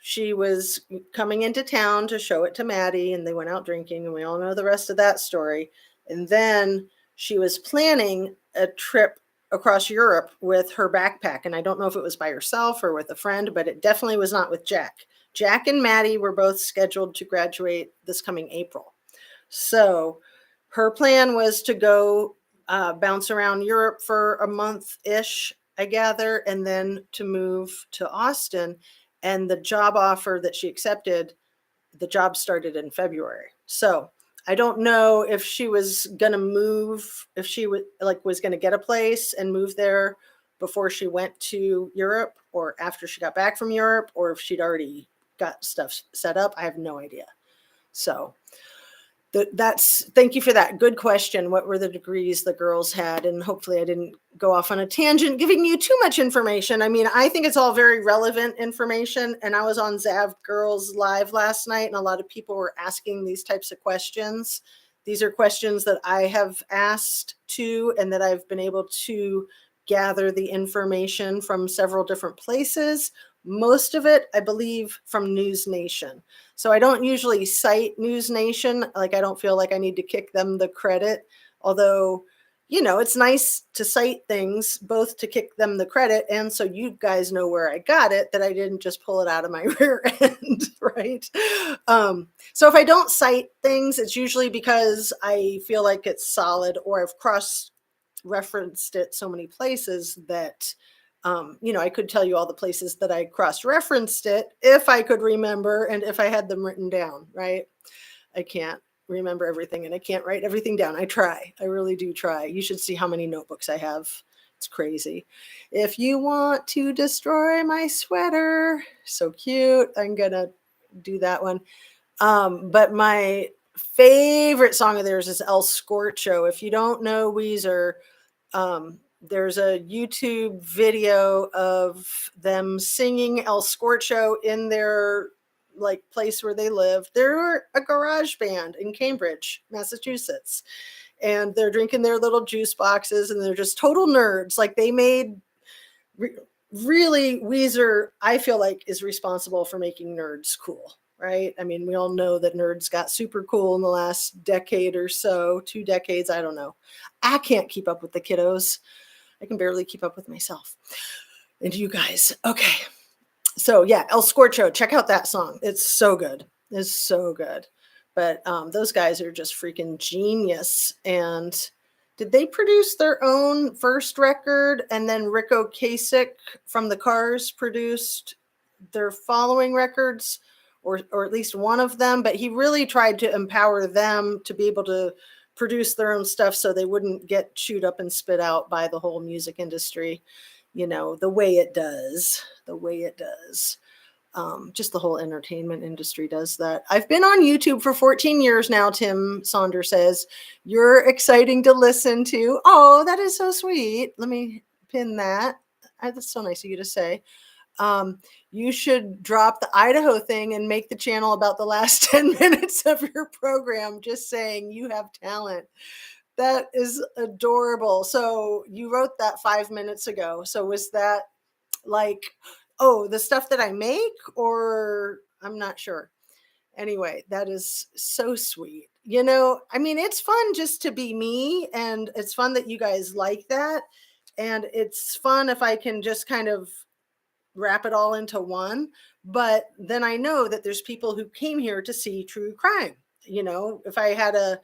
she was coming into town to show it to Maddie, and they went out drinking, and we all know the rest of that story. And then she was planning a trip across Europe with her backpack, and I don't know if it was by herself or with a friend, but it definitely was not with Jack. Jack and Maddie were both scheduled to graduate this coming April. So her plan was to go bounce around Europe for a month-ish, I gather, and then to move to Austin. And the job offer that she accepted, the job started in February. So I don't know if she was going to move, if she was going to get a place and move there before she went to Europe or after she got back from Europe, or if she'd already got stuff set up. I have no idea. So Thank you for that. Good question. What were the degrees the girls had? And hopefully I didn't go off on a tangent giving you too much information. I mean, I think it's all very relevant information. And I was on Zav Girls Live last night, and a lot of people were asking these types of questions. These are questions that I have asked too, and that I've been able to gather the information from several different places. Most of it, I believe, from News Nation. So I don't usually cite News Nation. Like, I don't feel like I need to kick them the credit, although, you know, it's nice to cite things, both to kick them the credit and so you guys know where I got it, that I didn't just pull it out of my rear end, right? So if I don't cite things, it's usually because I feel like it's solid, or I've cross-referenced it so many places that you know, I could tell you all the places that I cross-referenced it if I could remember and if I had them written down, right? I can't remember everything and I can't write everything down. I try. I really do try. You should see how many notebooks I have. It's crazy. If you want to destroy my sweater, so cute. I'm going to do that one. But my favorite song of theirs is El Scorcho. If you don't know Weezer, there's a YouTube video of them singing El Scorcho in their like place where they live. They're a garage band in Cambridge, Massachusetts, and they're drinking their little juice boxes, and they're just total nerds. Like, they made really, Weezer, I feel like, is responsible for making nerds cool, right? I mean, we all know that nerds got super cool in the last decade or so, 2 decades. I don't know. I can't keep up with the kiddos. I can barely keep up with myself and you guys. Okay. So yeah, El Scorcho, check out that song. It's so good. It's so good. But those guys are just freaking genius. And did they produce their own first record, and then Rick Ocasek from the Cars produced their following records, or at least one of them? But he really tried to empower them to be able to produce their own stuff so they wouldn't get chewed up and spit out by the whole music industry, you know, the way it does. Just the whole entertainment industry does that. I've been on YouTube for 14 years now, Tim Saunders says. You're exciting to listen to. Oh, that is so sweet. Let me pin that. That's so nice of you to say. You should drop the Idaho thing and make the channel about the last 10 minutes of your program. Just saying, you have talent. That is adorable. So you wrote that 5 minutes ago. So was that like, oh, the stuff that I make, or I'm not sure. Anyway, that is so sweet. You know, I mean, it's fun just to be me, and it's fun that you guys like that. And it's fun if I can just kind of wrap it all into one. But then I know that there's people who came here to see true crime. You know, if I had a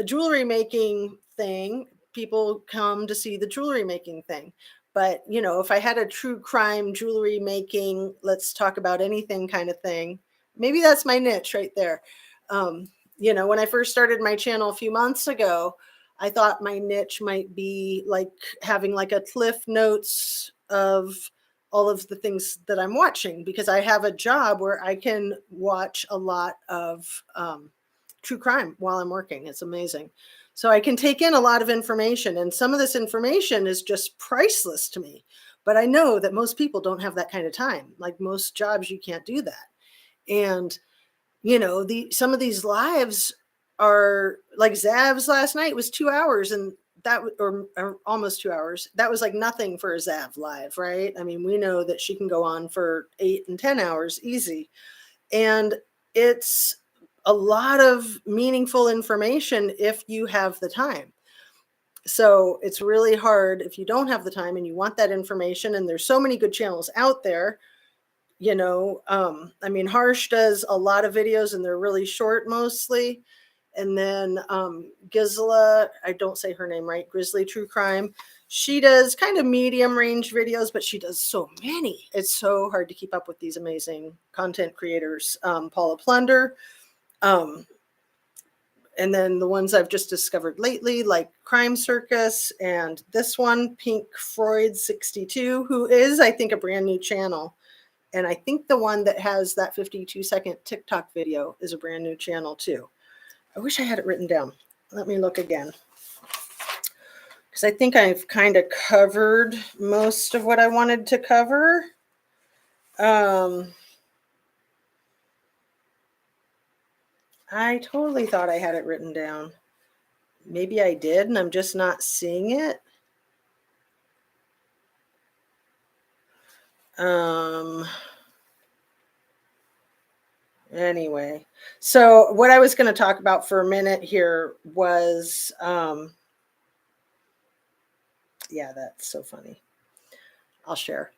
jewelry making thing, people come to see the jewelry making thing. But, you know, if I had a true crime jewelry making, let's talk about anything kind of thing, maybe that's my niche right there. You know, when I first started my channel a few months ago, I thought my niche might be like having like a cliff notes of all of the things that I'm watching, because I have a job where I can watch a lot of true crime while I'm working. It's amazing. So I can take in a lot of information, and some of this information is just priceless to me. But I know that most people don't have that kind of time. Like, most jobs, you can't do that. And, you know, some of these lives are like Zav's last night was 2 hours, and that, or almost 2 hours. That was like nothing for a Zav live, right? I mean, we know that she can go on for 8 and 10 hours easy. And it's a lot of meaningful information if you have the time. So it's really hard if you don't have the time and you want that information. And there's so many good channels out there, you know. I mean, Harsh does a lot of videos, and they're really short mostly. And then Gisela, I don't say her name right, Grizzly True Crime, she does kind of medium range videos, but she does so many. It's so hard to keep up with these amazing content creators. Paula Plunder, and then the ones I've just discovered lately, like Crime Circus, and this one, Pink Freud 62, who is, I think, a brand new channel. And I think the one that has that 52-second TikTok video is a brand new channel too. I wish I had it written down. Let me look again. Because I think I've kind of covered most of what I wanted to cover. I totally thought I had it written down. Maybe I did, and I'm just not seeing it. Anyway, so what I was going to talk about for a minute here was, yeah, that's so funny. I'll share.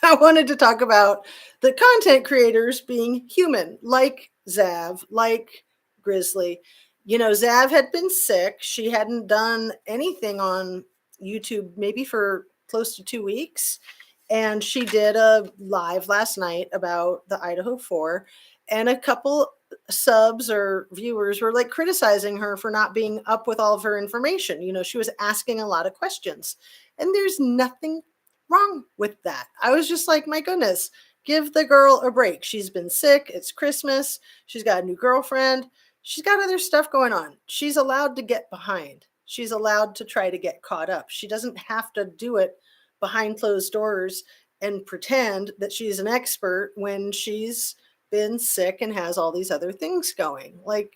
I wanted to talk about the content creators being human, like Zav, like Grizzly. You know, Zav had been sick. She hadn't done anything on YouTube maybe for close to 2 weeks. And she did a live last night about the Idaho 4. And a couple subs or viewers were like criticizing her for not being up with all of her information. You know, she was asking a lot of questions. And there's nothing wrong with that. I was just like, my goodness, give the girl a break. She's been sick. It's Christmas. She's got a new girlfriend. She's got other stuff going on. She's allowed to get behind. She's allowed to try to get caught up. She doesn't have to do it behind closed doors and pretend that she's an expert when she's been sick and has all these other things going. Like,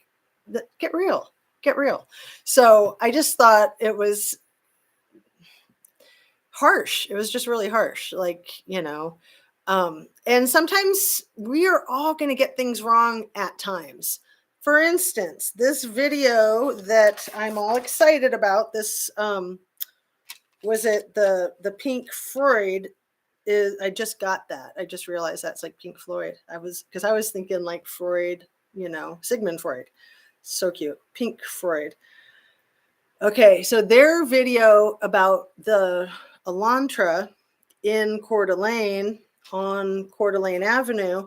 get real, get real. So I just thought it was harsh. It was just really harsh. Like, you know, and sometimes we are all going to get things wrong at times. For instance, this video that I'm all excited about, this, was it the Pink Floyd is, I just got that. I just realized that's like Pink Floyd. Because I was thinking like Freud, you know, Sigmund Freud. So cute. Pink Floyd. Okay, so their video about the Elantra in Coeur d'Alene on Coeur d'Alene Avenue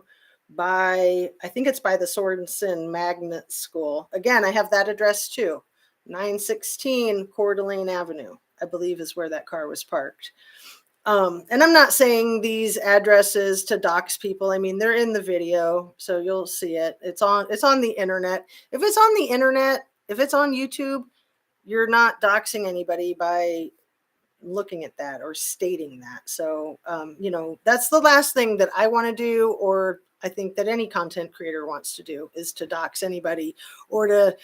by, I think it's by the Sorensen Magnet School. Again, I have that address too. 916 Coeur d'Alene Avenue, I believe is where that car was parked. And I'm not saying these addresses to dox people. I mean, they're in the video, so you'll see it. It's on the internet. If it's on the internet, if it's on YouTube, you're not doxing anybody by looking at that or stating that. So, you know, that's the last thing that I want to do, or I think that any content creator wants to do, is to dox anybody or to,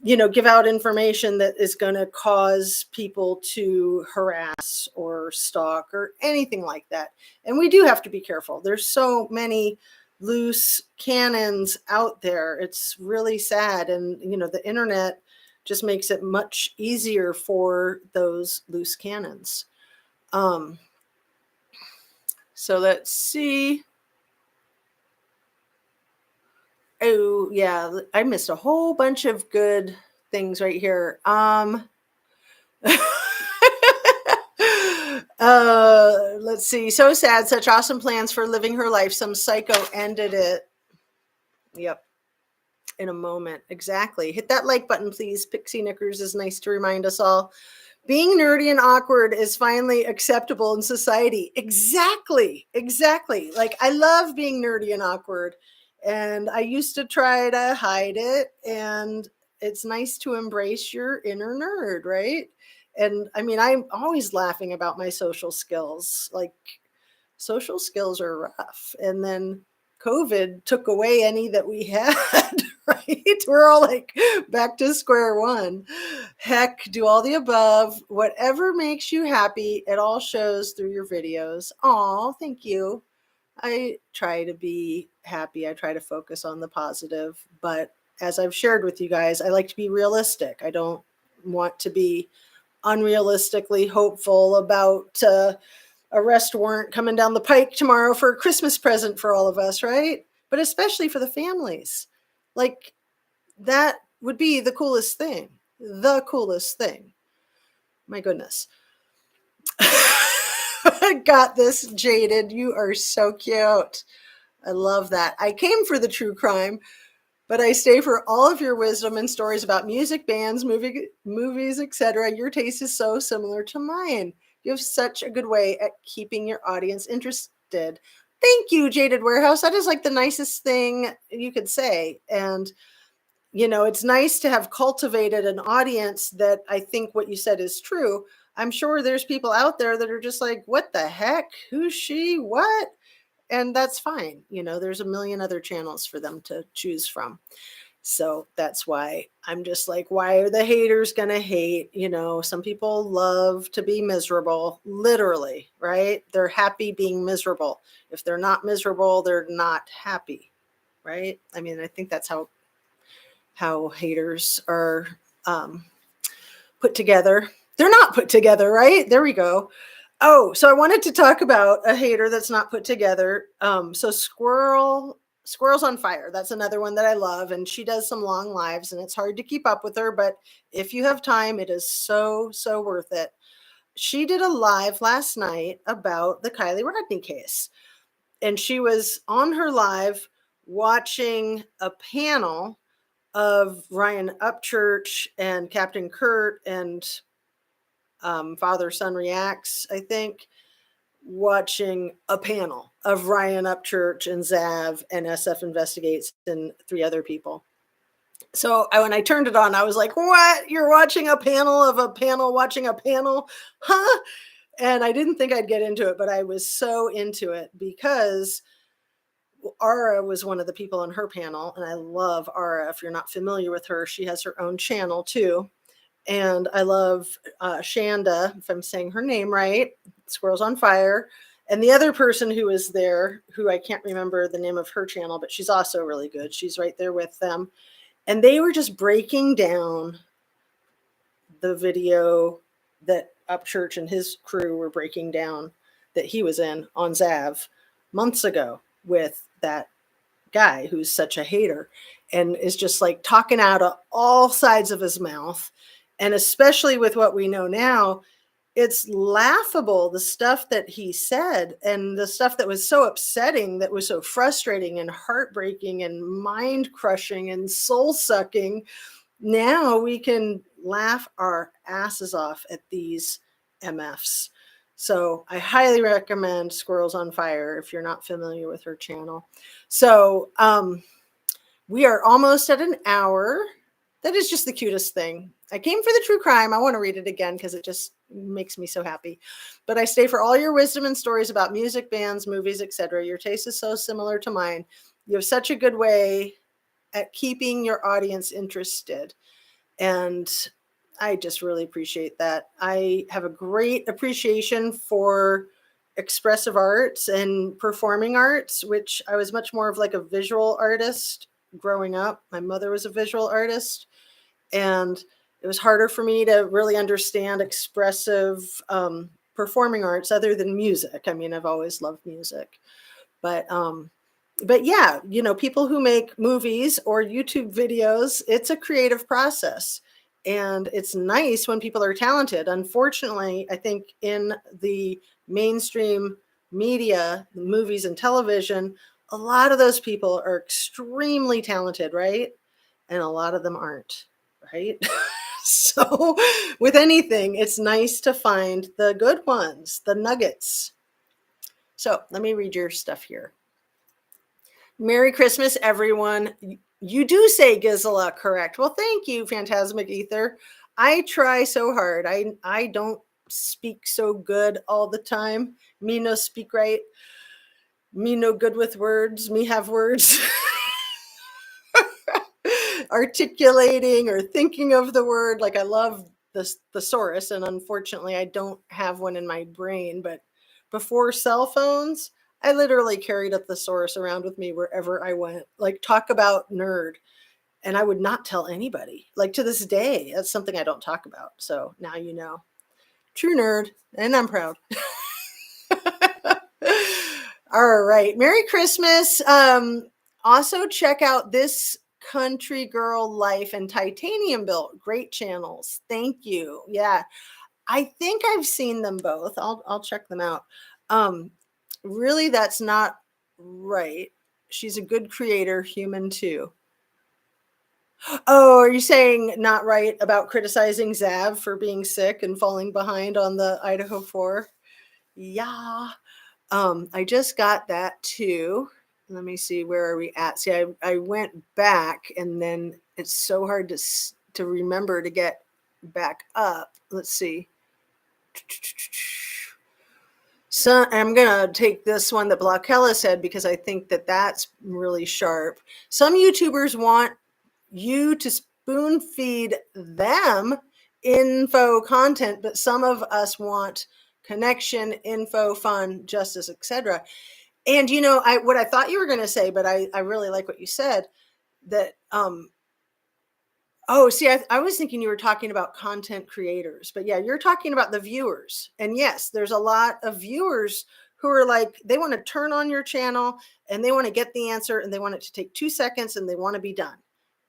you know, give out information that is going to cause people to harass or stalk or anything like that. And we do have to be careful. There's so many loose cannons out there. It's really sad. And, you know, the internet just makes it much easier for those loose cannons. So let's see. Oh, yeah, I missed a whole bunch of good things right here. Let's see. So sad. Such awesome plans for living her life. Some psycho ended it. Yep. In a moment. Exactly. Hit that like button, please. Pixie Knickers is nice to remind us all. Being nerdy and awkward is finally acceptable in society. Exactly. Exactly. Like, I love being nerdy and awkward. And I used to try to hide it. And it's nice to embrace your inner nerd, right? And I mean, I'm always laughing about my social skills. Like, social skills are rough. And then COVID took away any that we had, right? We're all like back to square one. Heck, do all the above. Whatever makes you happy, it all shows through your videos. Aw, thank you. I try to be happy. I try to focus on the positive. But as I've shared with you guys, I like to be realistic. I don't want to be unrealistically hopeful about arrest warrant coming down the pike tomorrow for a Christmas present for all of us, right? But especially for the families. Like, that would be the coolest thing. The coolest thing. My goodness. I got this, Jaded. You are so cute. I love that. I came for the true crime, but I stay for all of your wisdom and stories about music, bands, movies, etc. Your taste is so similar to mine. You have such a good way at keeping your audience interested. Thank you, Jaded Warehouse. That is like the nicest thing you could say. And, it's nice to have cultivated an audience that I think what you said is true. I'm sure there's people out there that are just like, what the heck? Who's she? What? And that's fine. There's a million other channels for them to choose from. So that's why I'm just like, why are the haters going to hate? Some people love to be miserable, literally, right? They're happy being miserable. If they're not miserable, they're not happy, right? I mean, I think that's how haters are put together. They're not put together, right? There we go. Oh, so I wanted to talk about a hater that's not put together. So Squirrels on Fire. That's another one that I love. And she does some long lives and it's hard to keep up with her. But if you have time, it is so, so worth it. She did a live last night about the Kylie Rodney case. And she was on her live watching a panel of Ryan Upchurch and Captain Kurt and Father Son Reacts, I think, watching a panel of Ryan Upchurch and Zav and SF Investigates and 3 other people. So when I turned it on, I was like, what? You're watching a panel of a panel watching a panel? Huh? And I didn't think I'd get into it, but I was so into it because Ara was one of the people on her panel. And I love Ara. If you're not familiar with her, she has her own channel too. And I love Shanda, if I'm saying her name right, Squirrels on Fire. And the other person who is there, who I can't remember the name of her channel, but she's also really good. She's right there with them. And they were just breaking down the video that Upchurch and his crew were breaking down that he was in on Zav months ago with that guy who's such a hater and is just like talking out of all sides of his mouth. And especially with what we know now, it's laughable, the stuff that he said and the stuff that was so upsetting, that was so frustrating and heartbreaking and mind crushing and soul sucking. Now we can laugh our asses off at these MFs. So I highly recommend Squirrels on Fire if you're not familiar with her channel. So we are almost at an hour. That is just the cutest thing. I came for the true crime. I want to read it again because it just makes me so happy. But I stay for all your wisdom and stories about music, bands, movies, etc. Your taste is so similar to mine. You have such a good way at keeping your audience interested. And I just really appreciate that. I have a great appreciation for expressive arts and performing arts, which I was much more of like a visual artist growing up. My mother was a visual artist, and it was harder for me to really understand expressive performing arts other than music. I mean, I've always loved music, but yeah, people who make movies or YouTube videos, it's a creative process. And it's nice when people are talented. Unfortunately, I think in the mainstream media, movies and television, a lot of those people are extremely talented, right? And a lot of them aren't, right? So with anything, it's nice to find the good ones, the nuggets. So let me read your stuff here. Merry Christmas, everyone. You do say Gisela correct. Well, thank you, Phantasmic Ether. I try so hard. I don't speak so good all the time. Me no speak right. Me no good with words. Me have words. Articulating or thinking of the word. Like I love the thesaurus, and unfortunately I don't have one in my brain. But before cell phones, I literally carried a thesaurus around with me wherever I went. Like, talk about nerd. And I would not tell anybody. Like, to this day, that's something I don't talk about. So now you know. True nerd, and I'm proud. All right. Merry Christmas. Also check out This Country Girl Life and Titanium Built. Great channels. Thank you. Yeah. I think I've seen them both. I'll check them out. Really, that's not right. She's a good creator, human too. Oh, are you saying not right about criticizing Zav for being sick and falling behind on the Idaho 4? Yeah. I just got that too. Let me see, where are we at? See, I went back, and then it's so hard to remember to get back up. Let's see. So I'm gonna take this one that Blockella said, because I think that that's really sharp. Some YouTubers want you to spoon feed them info content, but some of us want connection, info, fun, justice, etc. And what I thought you were going to say, but I really like what you said, that oh, see, I was thinking you were talking about content creators, but yeah, you're talking about the viewers. And yes, there's a lot of viewers who are like, they want to turn on your channel and they want to get the answer and they want it to take 2 seconds and they want to be done.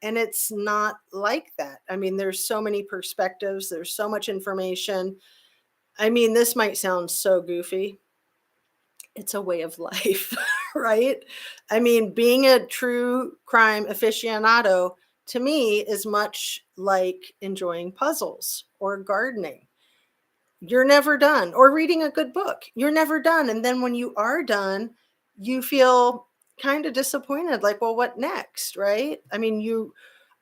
And it's not like that. I mean, there's so many perspectives, there's so much information. I mean, this might sound so goofy. It's a way of life, right? I mean, being a true crime aficionado to me is much like enjoying puzzles or gardening. You're never done. Or reading a good book. You're never done. And then when you are done, you feel kind of disappointed, like, well, what next, right? I mean,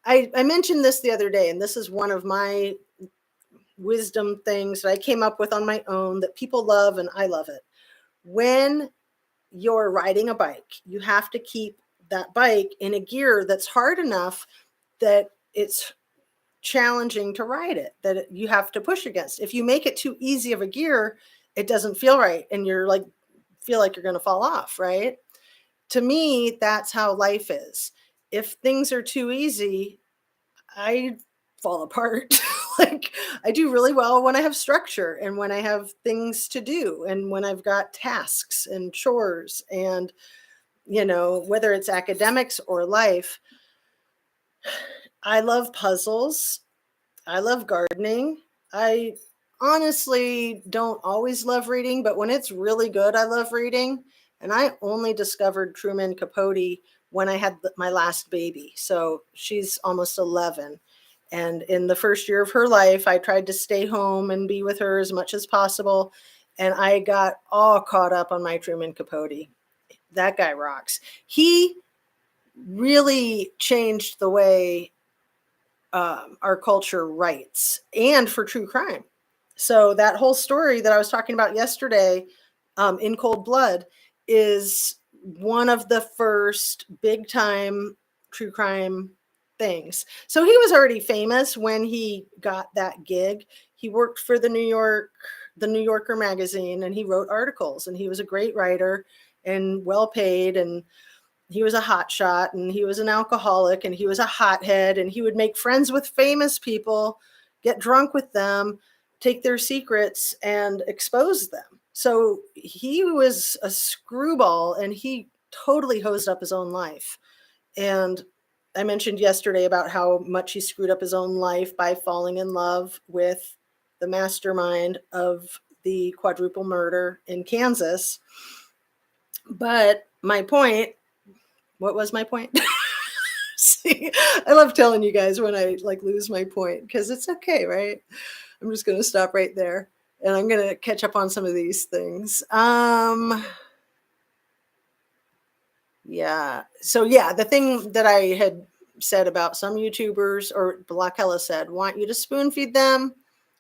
I mentioned this the other day, and this is one of my wisdom things that I came up with on my own that people love, and I love it. When you're riding a bike, you have to keep that bike in a gear that's hard enough that it's challenging to ride it, that you have to push against. If you make it too easy of a gear, it doesn't feel right, and you're like, feel like you're going to fall off, right? To me, that's how life is. If things are too easy, I fall apart. Like, I do really well when I have structure and when I have things to do and when I've got tasks and chores, and whether it's academics or life. I love puzzles. I love gardening. I honestly don't always love reading, but when it's really good, I love reading. And I only discovered Truman Capote when I had my last baby. So she's almost 11. And in the first year of her life, I tried to stay home and be with her as much as possible. And I got all caught up on my Truman Capote. That guy rocks. He really changed the way our culture writes, and for true crime. So that whole story that I was talking about yesterday, In Cold Blood, is one of the first big time true crime things. So he was already famous when he got that gig. He worked for the New Yorker magazine, and he wrote articles, and he was a great writer and well paid, and he was a hotshot, and he was an alcoholic, and he was a hothead, and he would make friends with famous people, get drunk with them, take their secrets, and expose them. So he was a screwball, and he totally hosed up his own life. And I mentioned yesterday about how much he screwed up his own life by falling in love with the mastermind of the quadruple murder in Kansas. But my point, what was my point? See, I love telling you guys when I lose my point, because it's okay, right? I'm just going to stop right there, and I'm going to catch up on some of these things. Yeah. So yeah, the thing that I had said about some YouTubers, or Blockella said, want you to spoon feed them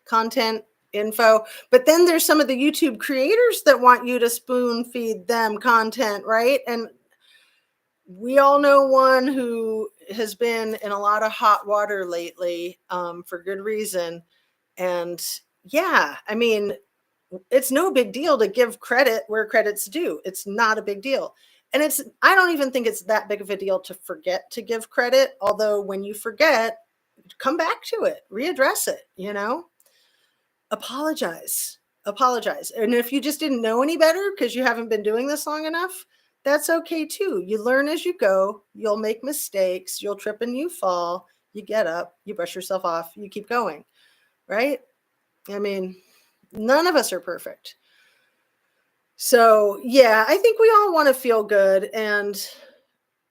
content, info. But then there's some of the YouTube creators that want you to spoon feed them content, right? And we all know one who has been in a lot of hot water lately, for good reason. And yeah, I mean, it's no big deal to give credit where credit's due. It's not a big deal. And I don't even think it's that big of a deal to forget to give credit. Although when you forget, come back to it, readdress it, apologize. And if you just didn't know any better because you haven't been doing this long enough, that's okay too. You learn as you go. You'll make mistakes. You'll trip and you fall. You get up, you brush yourself off, you keep going, right? I mean, none of us are perfect. So yeah, I think we all want to feel good, and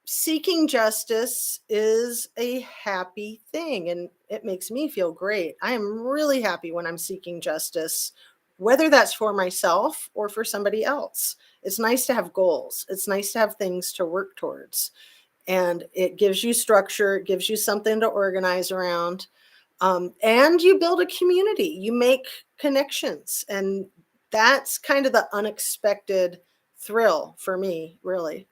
seeking justice is a happy thing, and it makes me feel great. I am really happy when I'm seeking justice, whether that's for myself or for somebody else. It's nice to have goals. It's nice to have things to work towards. And it gives you structure, it gives you something to organize around. And you build a community, you make connections. And that's kind of the unexpected thrill for me, really.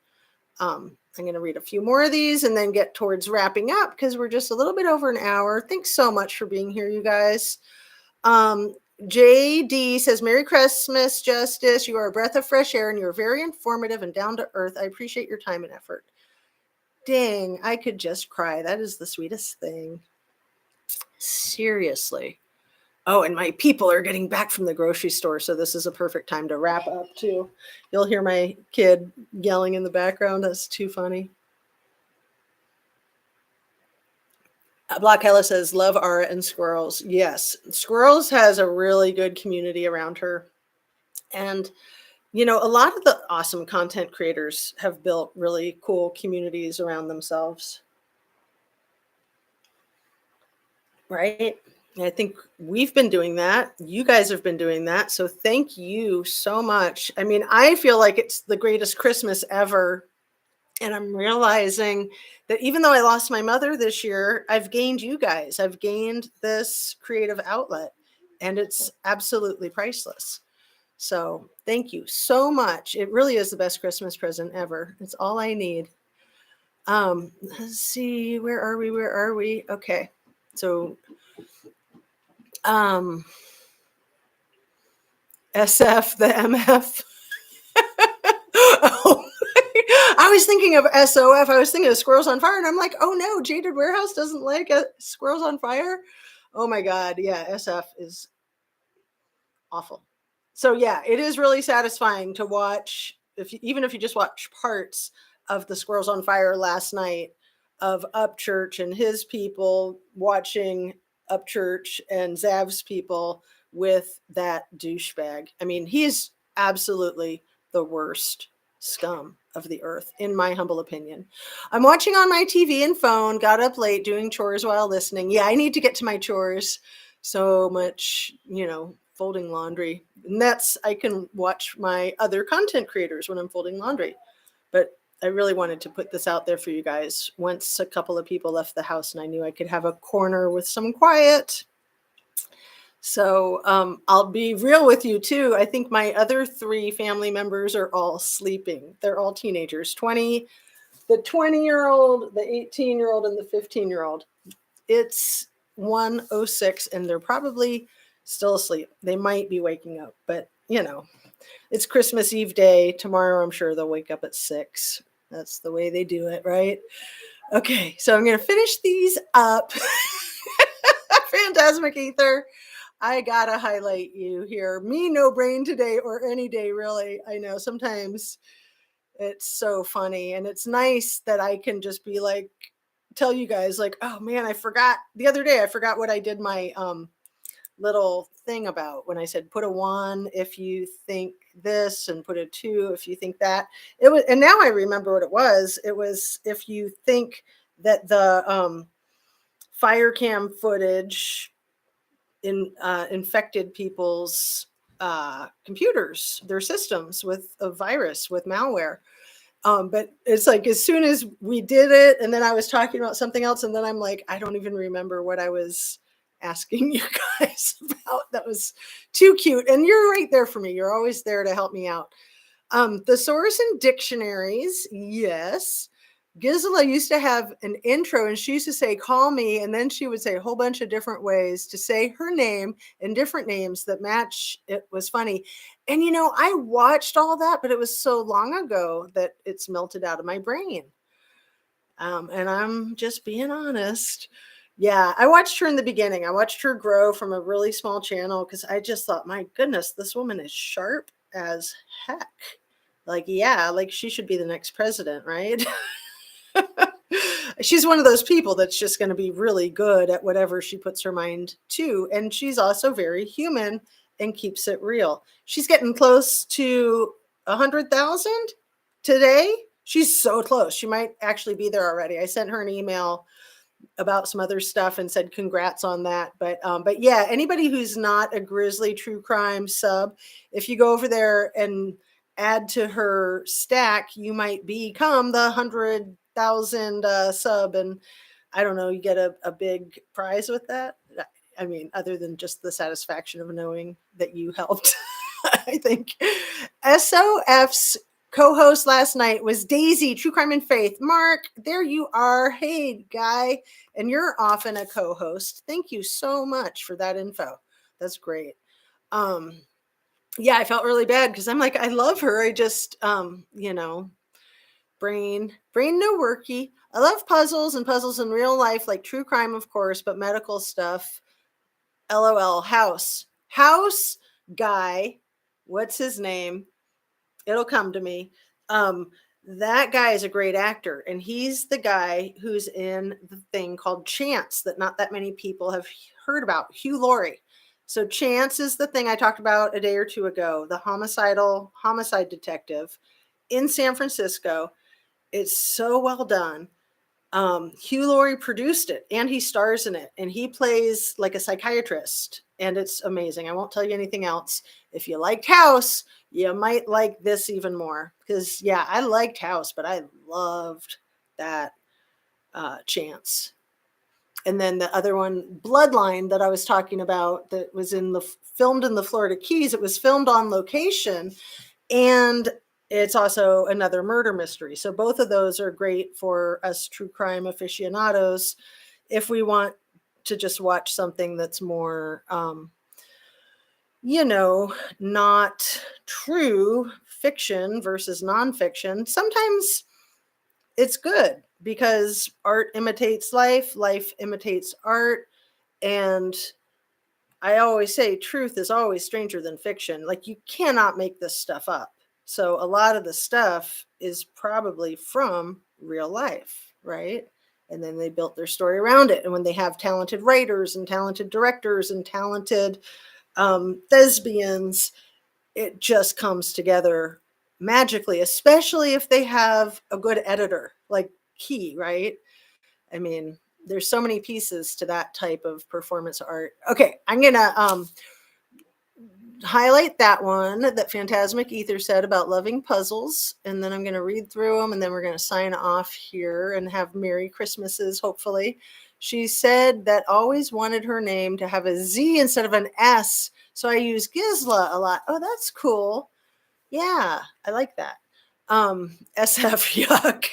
I'm going to read a few more of these and then get towards wrapping up because we're just a little bit over an hour. Thanks so much for being here, you guys. JD says, Merry Christmas, Justice. You are a breath of fresh air and you're very informative and down to earth. I appreciate your time and effort. Dang, I could just cry. That is the sweetest thing. Seriously. Oh, and my people are getting back from the grocery store, so this is a perfect time to wrap up too. You'll hear my kid yelling in the background. That's too funny. Blockella says, love Ara and Squirrels. Yes, Squirrels has a really good community around her. And, you know, a lot of the awesome content creators have built really cool communities around themselves. Right? I think we've been doing that. You guys have been doing that. So thank you so much. I mean, I feel like it's the greatest Christmas ever. And I'm realizing that even though I lost my mother this year, I've gained you guys. I've gained this creative outlet, and it's absolutely priceless. So thank you so much. It really is the best Christmas present ever. It's all I need. Let's see, where are we? Okay. So SF, the MF. Oh, I was thinking of SOF. I was thinking of Squirrels on Fire, and I'm like, oh no, Jaded Warehouse doesn't like Squirrels on Fire. Oh my God. Yeah, SF is awful. So yeah, it is really satisfying to watch, even if you just watch parts of the Squirrels on Fire last night, of Upchurch and his people watching Upchurch and Zav's people with that douchebag. I mean, he is absolutely the worst scum of the earth, in my humble opinion. I'm watching on my TV and phone, got up late doing chores while listening. Yeah, I need to get to my chores. So much, you know, folding laundry. And that's, I can watch my other content creators when I'm folding laundry. But I really wanted to put this out there for you guys. Once a couple of people left the house and I knew I could have a corner with some quiet. So I'll be real with you too. I think my other 3 family members are all sleeping. They're all teenagers, the 20-year-old, the 18-year-old, and the 15-year-old. It's 1:06 and they're probably still asleep. They might be waking up, but you know, it's Christmas Eve day. Tomorrow, I'm sure they'll wake up at 6. That's the way they do it, right? Okay, so I'm going to finish these up. Phantasmic Ether, I got to highlight you here. Me, no brain today or any day, really. I know sometimes it's so funny, and it's nice that I can just be like, tell you guys like, oh man, I forgot the other day. I forgot what I did my little thing about when I said put a 1 if you think this and put a 2 if you think that. It was, and now I remember what it was. It was if you think that the fire cam footage infected people's computers, their systems with a virus, with malware. But it's like as soon as we did it, and then I was talking about something else, and then I'm like, I don't even remember what I was asking you guys about. That was too cute. And you're right there for me. You're always there to help me out. Thesaurus and dictionaries, yes. Gisela used to have an intro and she used to say, call me. And then she would say a whole bunch of different ways to say her name and different names that match. It was funny. And, you know, I watched all that, but it was so long ago that it's melted out of my brain. And I'm just being honest. Yeah, I watched her in the beginning. I watched her grow from a really small channel because I just thought, my goodness, this woman is sharp as heck. Like, yeah, like she should be the next president, right? She's one of those people that's just going to be really good at whatever she puts her mind to. And she's also very human and keeps it real. She's getting close to 100,000 today. She's so close. She might actually be there already. I sent her an email about some other stuff and said congrats on that. But yeah, anybody who's not a Grizzly True Crime sub, if you go over there and add to her stack, you might become the 100,000 sub, and I don't know, you get a big prize with that. I mean, other than just the satisfaction of knowing that you helped. I think SOF's co-host last night was Daisy, True Crime and Faith. Mark, there you are. Hey, guy, and you're often a co-host. Thank you so much for that info. That's great. Yeah, I felt really bad because I'm like, I love her. I just, brain no worky. I love puzzles and puzzles in real life, like true crime, of course, but medical stuff. LOL. House guy. What's his name? It'll come to me. That guy is a great actor, and he's the guy who's in the thing called Chance that not that many people have heard about. Hugh Laurie. So Chance is the thing I talked about a day or two ago, the homicide detective in San Francisco. It's so well done. Hugh Laurie produced it and he stars in it, and he plays like a psychiatrist, and it's amazing. I won't tell you anything else. If you liked House, you might like this even more, because yeah, I liked House, but I loved that Chance. And then the other one, Bloodline, that I was talking about, that was filmed in the Florida Keys. It was filmed on location, and it's also another murder mystery. So both of those are great for us true crime aficionados if we want to just watch something that's more, not true fiction versus nonfiction. Sometimes it's good because art imitates life, life imitates art. And I always say truth is always stranger than fiction. Like, you cannot make this stuff up. So a lot of the stuff is probably from real life, right? And then they built their story around it. And when they have talented writers and talented directors and talented thespians, it just comes together magically, especially if they have a good editor like Key, right? I mean, there's so many pieces to that type of performance art. Okay, I'm gonna highlight that one that Phantasmic Ether said about loving puzzles, and then I'm going to read through them, and then we're going to sign off here and have Merry Christmases, hopefully. She said that always wanted her name to have a Z instead of an S, so I use Gizla a lot. Oh, that's cool. Yeah, I like that. SF, yuck.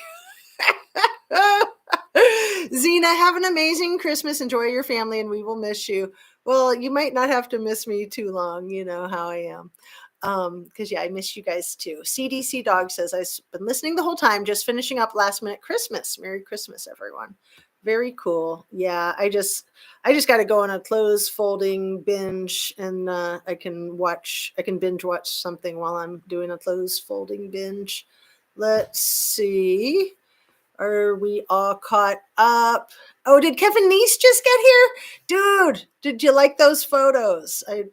Zena, have an amazing Christmas. Enjoy your family, and we will miss you. Well, you might not have to miss me too long. You know how I am. Because yeah, I miss you guys too. CDC Dog says, I've been listening the whole time, just finishing up last minute Christmas. Merry Christmas, everyone. Very cool. Yeah, I just got to go on a clothes folding binge, and I can binge watch something while I'm doing a clothes folding binge. Let's see. Are we all caught up? Oh, did Kevin Neese just get here? Dude, did you like those photos? I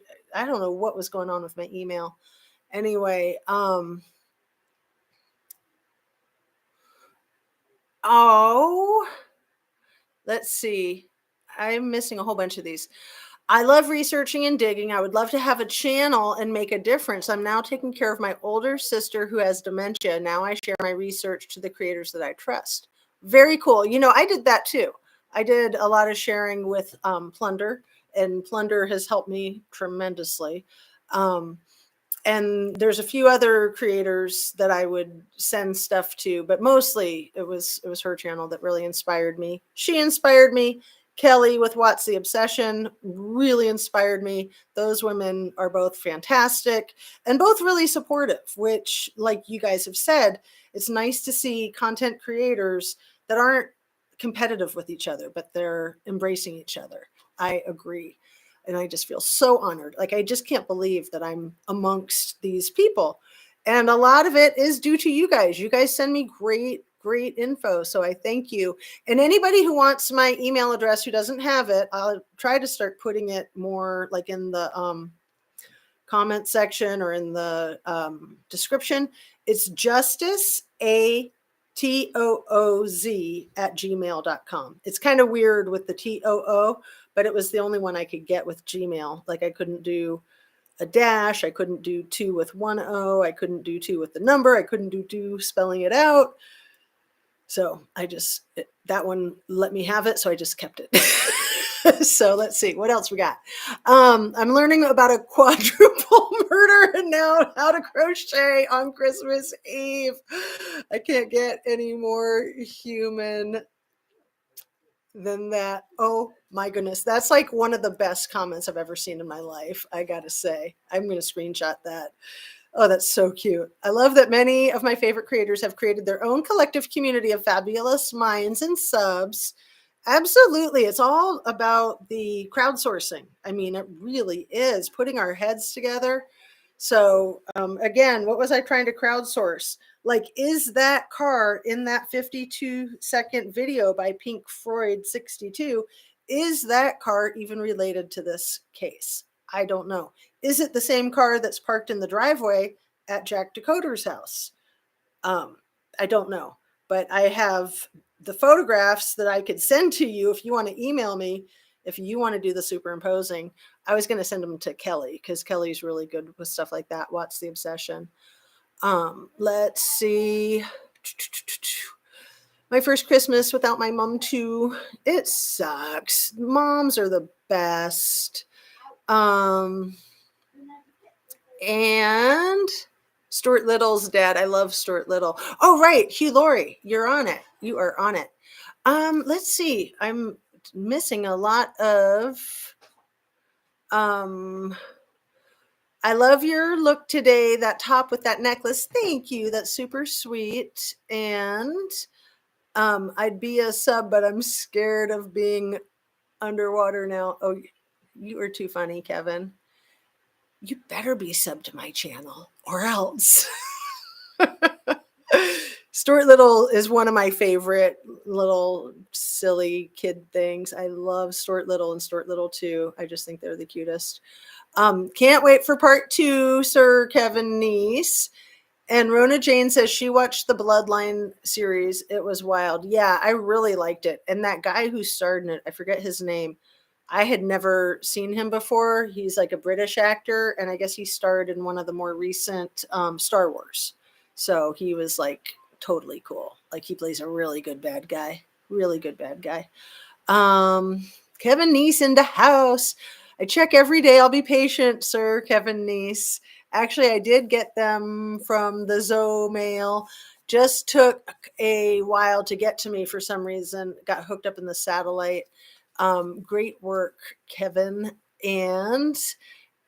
don't know what was going on with my email. Anyway, let's see. I'm missing a whole bunch of these. I love researching and digging. I would love to have a channel and make a difference. I'm now taking care of my older sister who has dementia. Now I share my research to the creators that I trust. Very cool. You know, I did that too. I did a lot of sharing with Plunder, and Plunder has helped me tremendously. And there's a few other creators that I would send stuff to, but mostly it was her channel that really inspired me. She inspired me. Kelly with What's the Obsession really inspired me. Those women are both fantastic and both really supportive, which, like you guys have said, it's nice to see content creators that aren't competitive with each other, but they're embracing each other. I agree. And I just feel so honored. Like, I just can't believe that I'm amongst these people. And a lot of it is due to you guys. You guys send me great info. So I thank you. And anybody who wants my email address who doesn't have it, I'll try to start putting it more like in the comment section or in the description. It's justicetooz@gmail.com. It's kind of weird with the TOO, but it was the only one I could get with Gmail. Like, I couldn't do a dash. I couldn't do 2 with 1 O. I couldn't do 2 with the number. I couldn't do 2 spelling it out. So that one let me have it. So I just kept it. So let's see what else we got. I'm learning about a quadruple murder and now how to crochet on Christmas Eve. I can't get any more human than that. Oh my goodness. That's like one of the best comments I've ever seen in my life. I gotta say, I'm going to screenshot that. Oh, that's so cute. I love that many of my favorite creators have created their own collective community of fabulous minds and subs. Absolutely. It's all about the crowdsourcing. I mean, it really is putting our heads together. So, again, what was I trying to crowdsource? Like, is that car in that 52-second video by Pink Floyd 62, is that car even related to this case? I don't know. Is it the same car that's parked in the driveway at Jack Decoder's house? I don't know, but I have the photographs that I could send to you if you want to email me, if you want to do the superimposing. I was going to send them to Kelly because Kelly's really good with stuff like that. What's the obsession? Let's see. My first Christmas without my mom too. It sucks. Moms are the best. And Stuart Little's dad. I love Stuart Little. Oh, right. Hugh Laurie. You're on it. You are on it. Let's see. I'm missing a lot of, I love your look today. That top with that necklace. Thank you. That's super sweet. And, I'd be a sub, but I'm scared of being underwater now. Oh, you are too funny, Kevin. You better be sub to my channel or else. Stuart Little is one of my favorite little silly kid things. I love Stuart Little and Stuart Little 2. I just think they're the cutest. Can't wait for part 2, Sir Kevin Niece. And Rona Jane says she watched the Bloodline series. It was wild. Yeah, I really liked it. And that guy who starred in it, I forget his name. I had never seen him before. He's like a British actor, and I guess he starred in one of the more recent Star Wars. So he was like totally cool. Like he plays a really good bad guy. Really good bad guy. Kevin Niece in the house. I check every day. I'll be patient, Sir Kevin Niece. Actually, I did get them from the Zoe mail. Just took a while to get to me for some reason. Got hooked up in the satellite. Great work, Kevin. And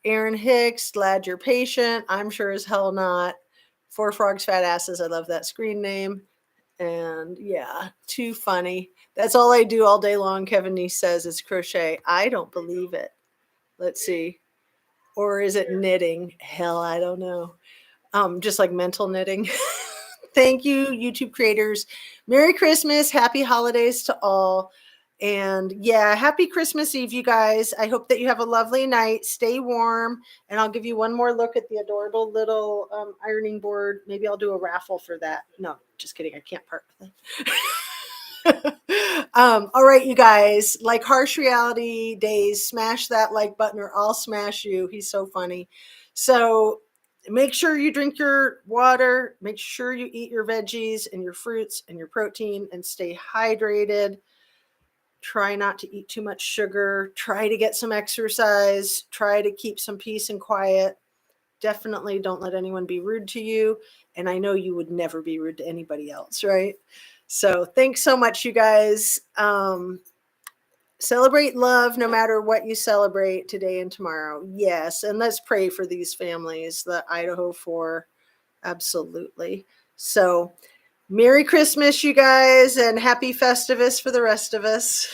Aaron Hicks, glad you're patient. I'm sure as hell not. Four Frogs Fat Asses. I love that screen name. And yeah, too funny. That's all I do all day long, Kevin Niece says, is crochet. I don't believe it. Let's see. Or is it knitting? Hell, I don't know. Just like mental knitting. Thank you, YouTube creators. Merry Christmas. Happy holidays to all. And yeah, happy Christmas Eve, you guys. I hope that you have a lovely night. Stay warm. And I'll give you one more look at the adorable little ironing board. Maybe I'll do a raffle for that. No, just kidding. I can't part with it. All right, you guys, like Harsh Reality Days, smash that like button or I'll smash you. He's so funny. So make sure you drink your water. Make sure you eat your veggies and your fruits and your protein and stay hydrated. Try not to eat too much sugar. Try to get some exercise. Try to keep some peace and quiet. Definitely don't let anyone be rude to you. And I know you would never be rude to anybody else, right? So thanks so much, you guys. Celebrate love no matter what you celebrate today and tomorrow. Yes. And let's pray for these families, the Idaho 4. Absolutely. So Merry Christmas, you guys, and happy Festivus for the rest of us.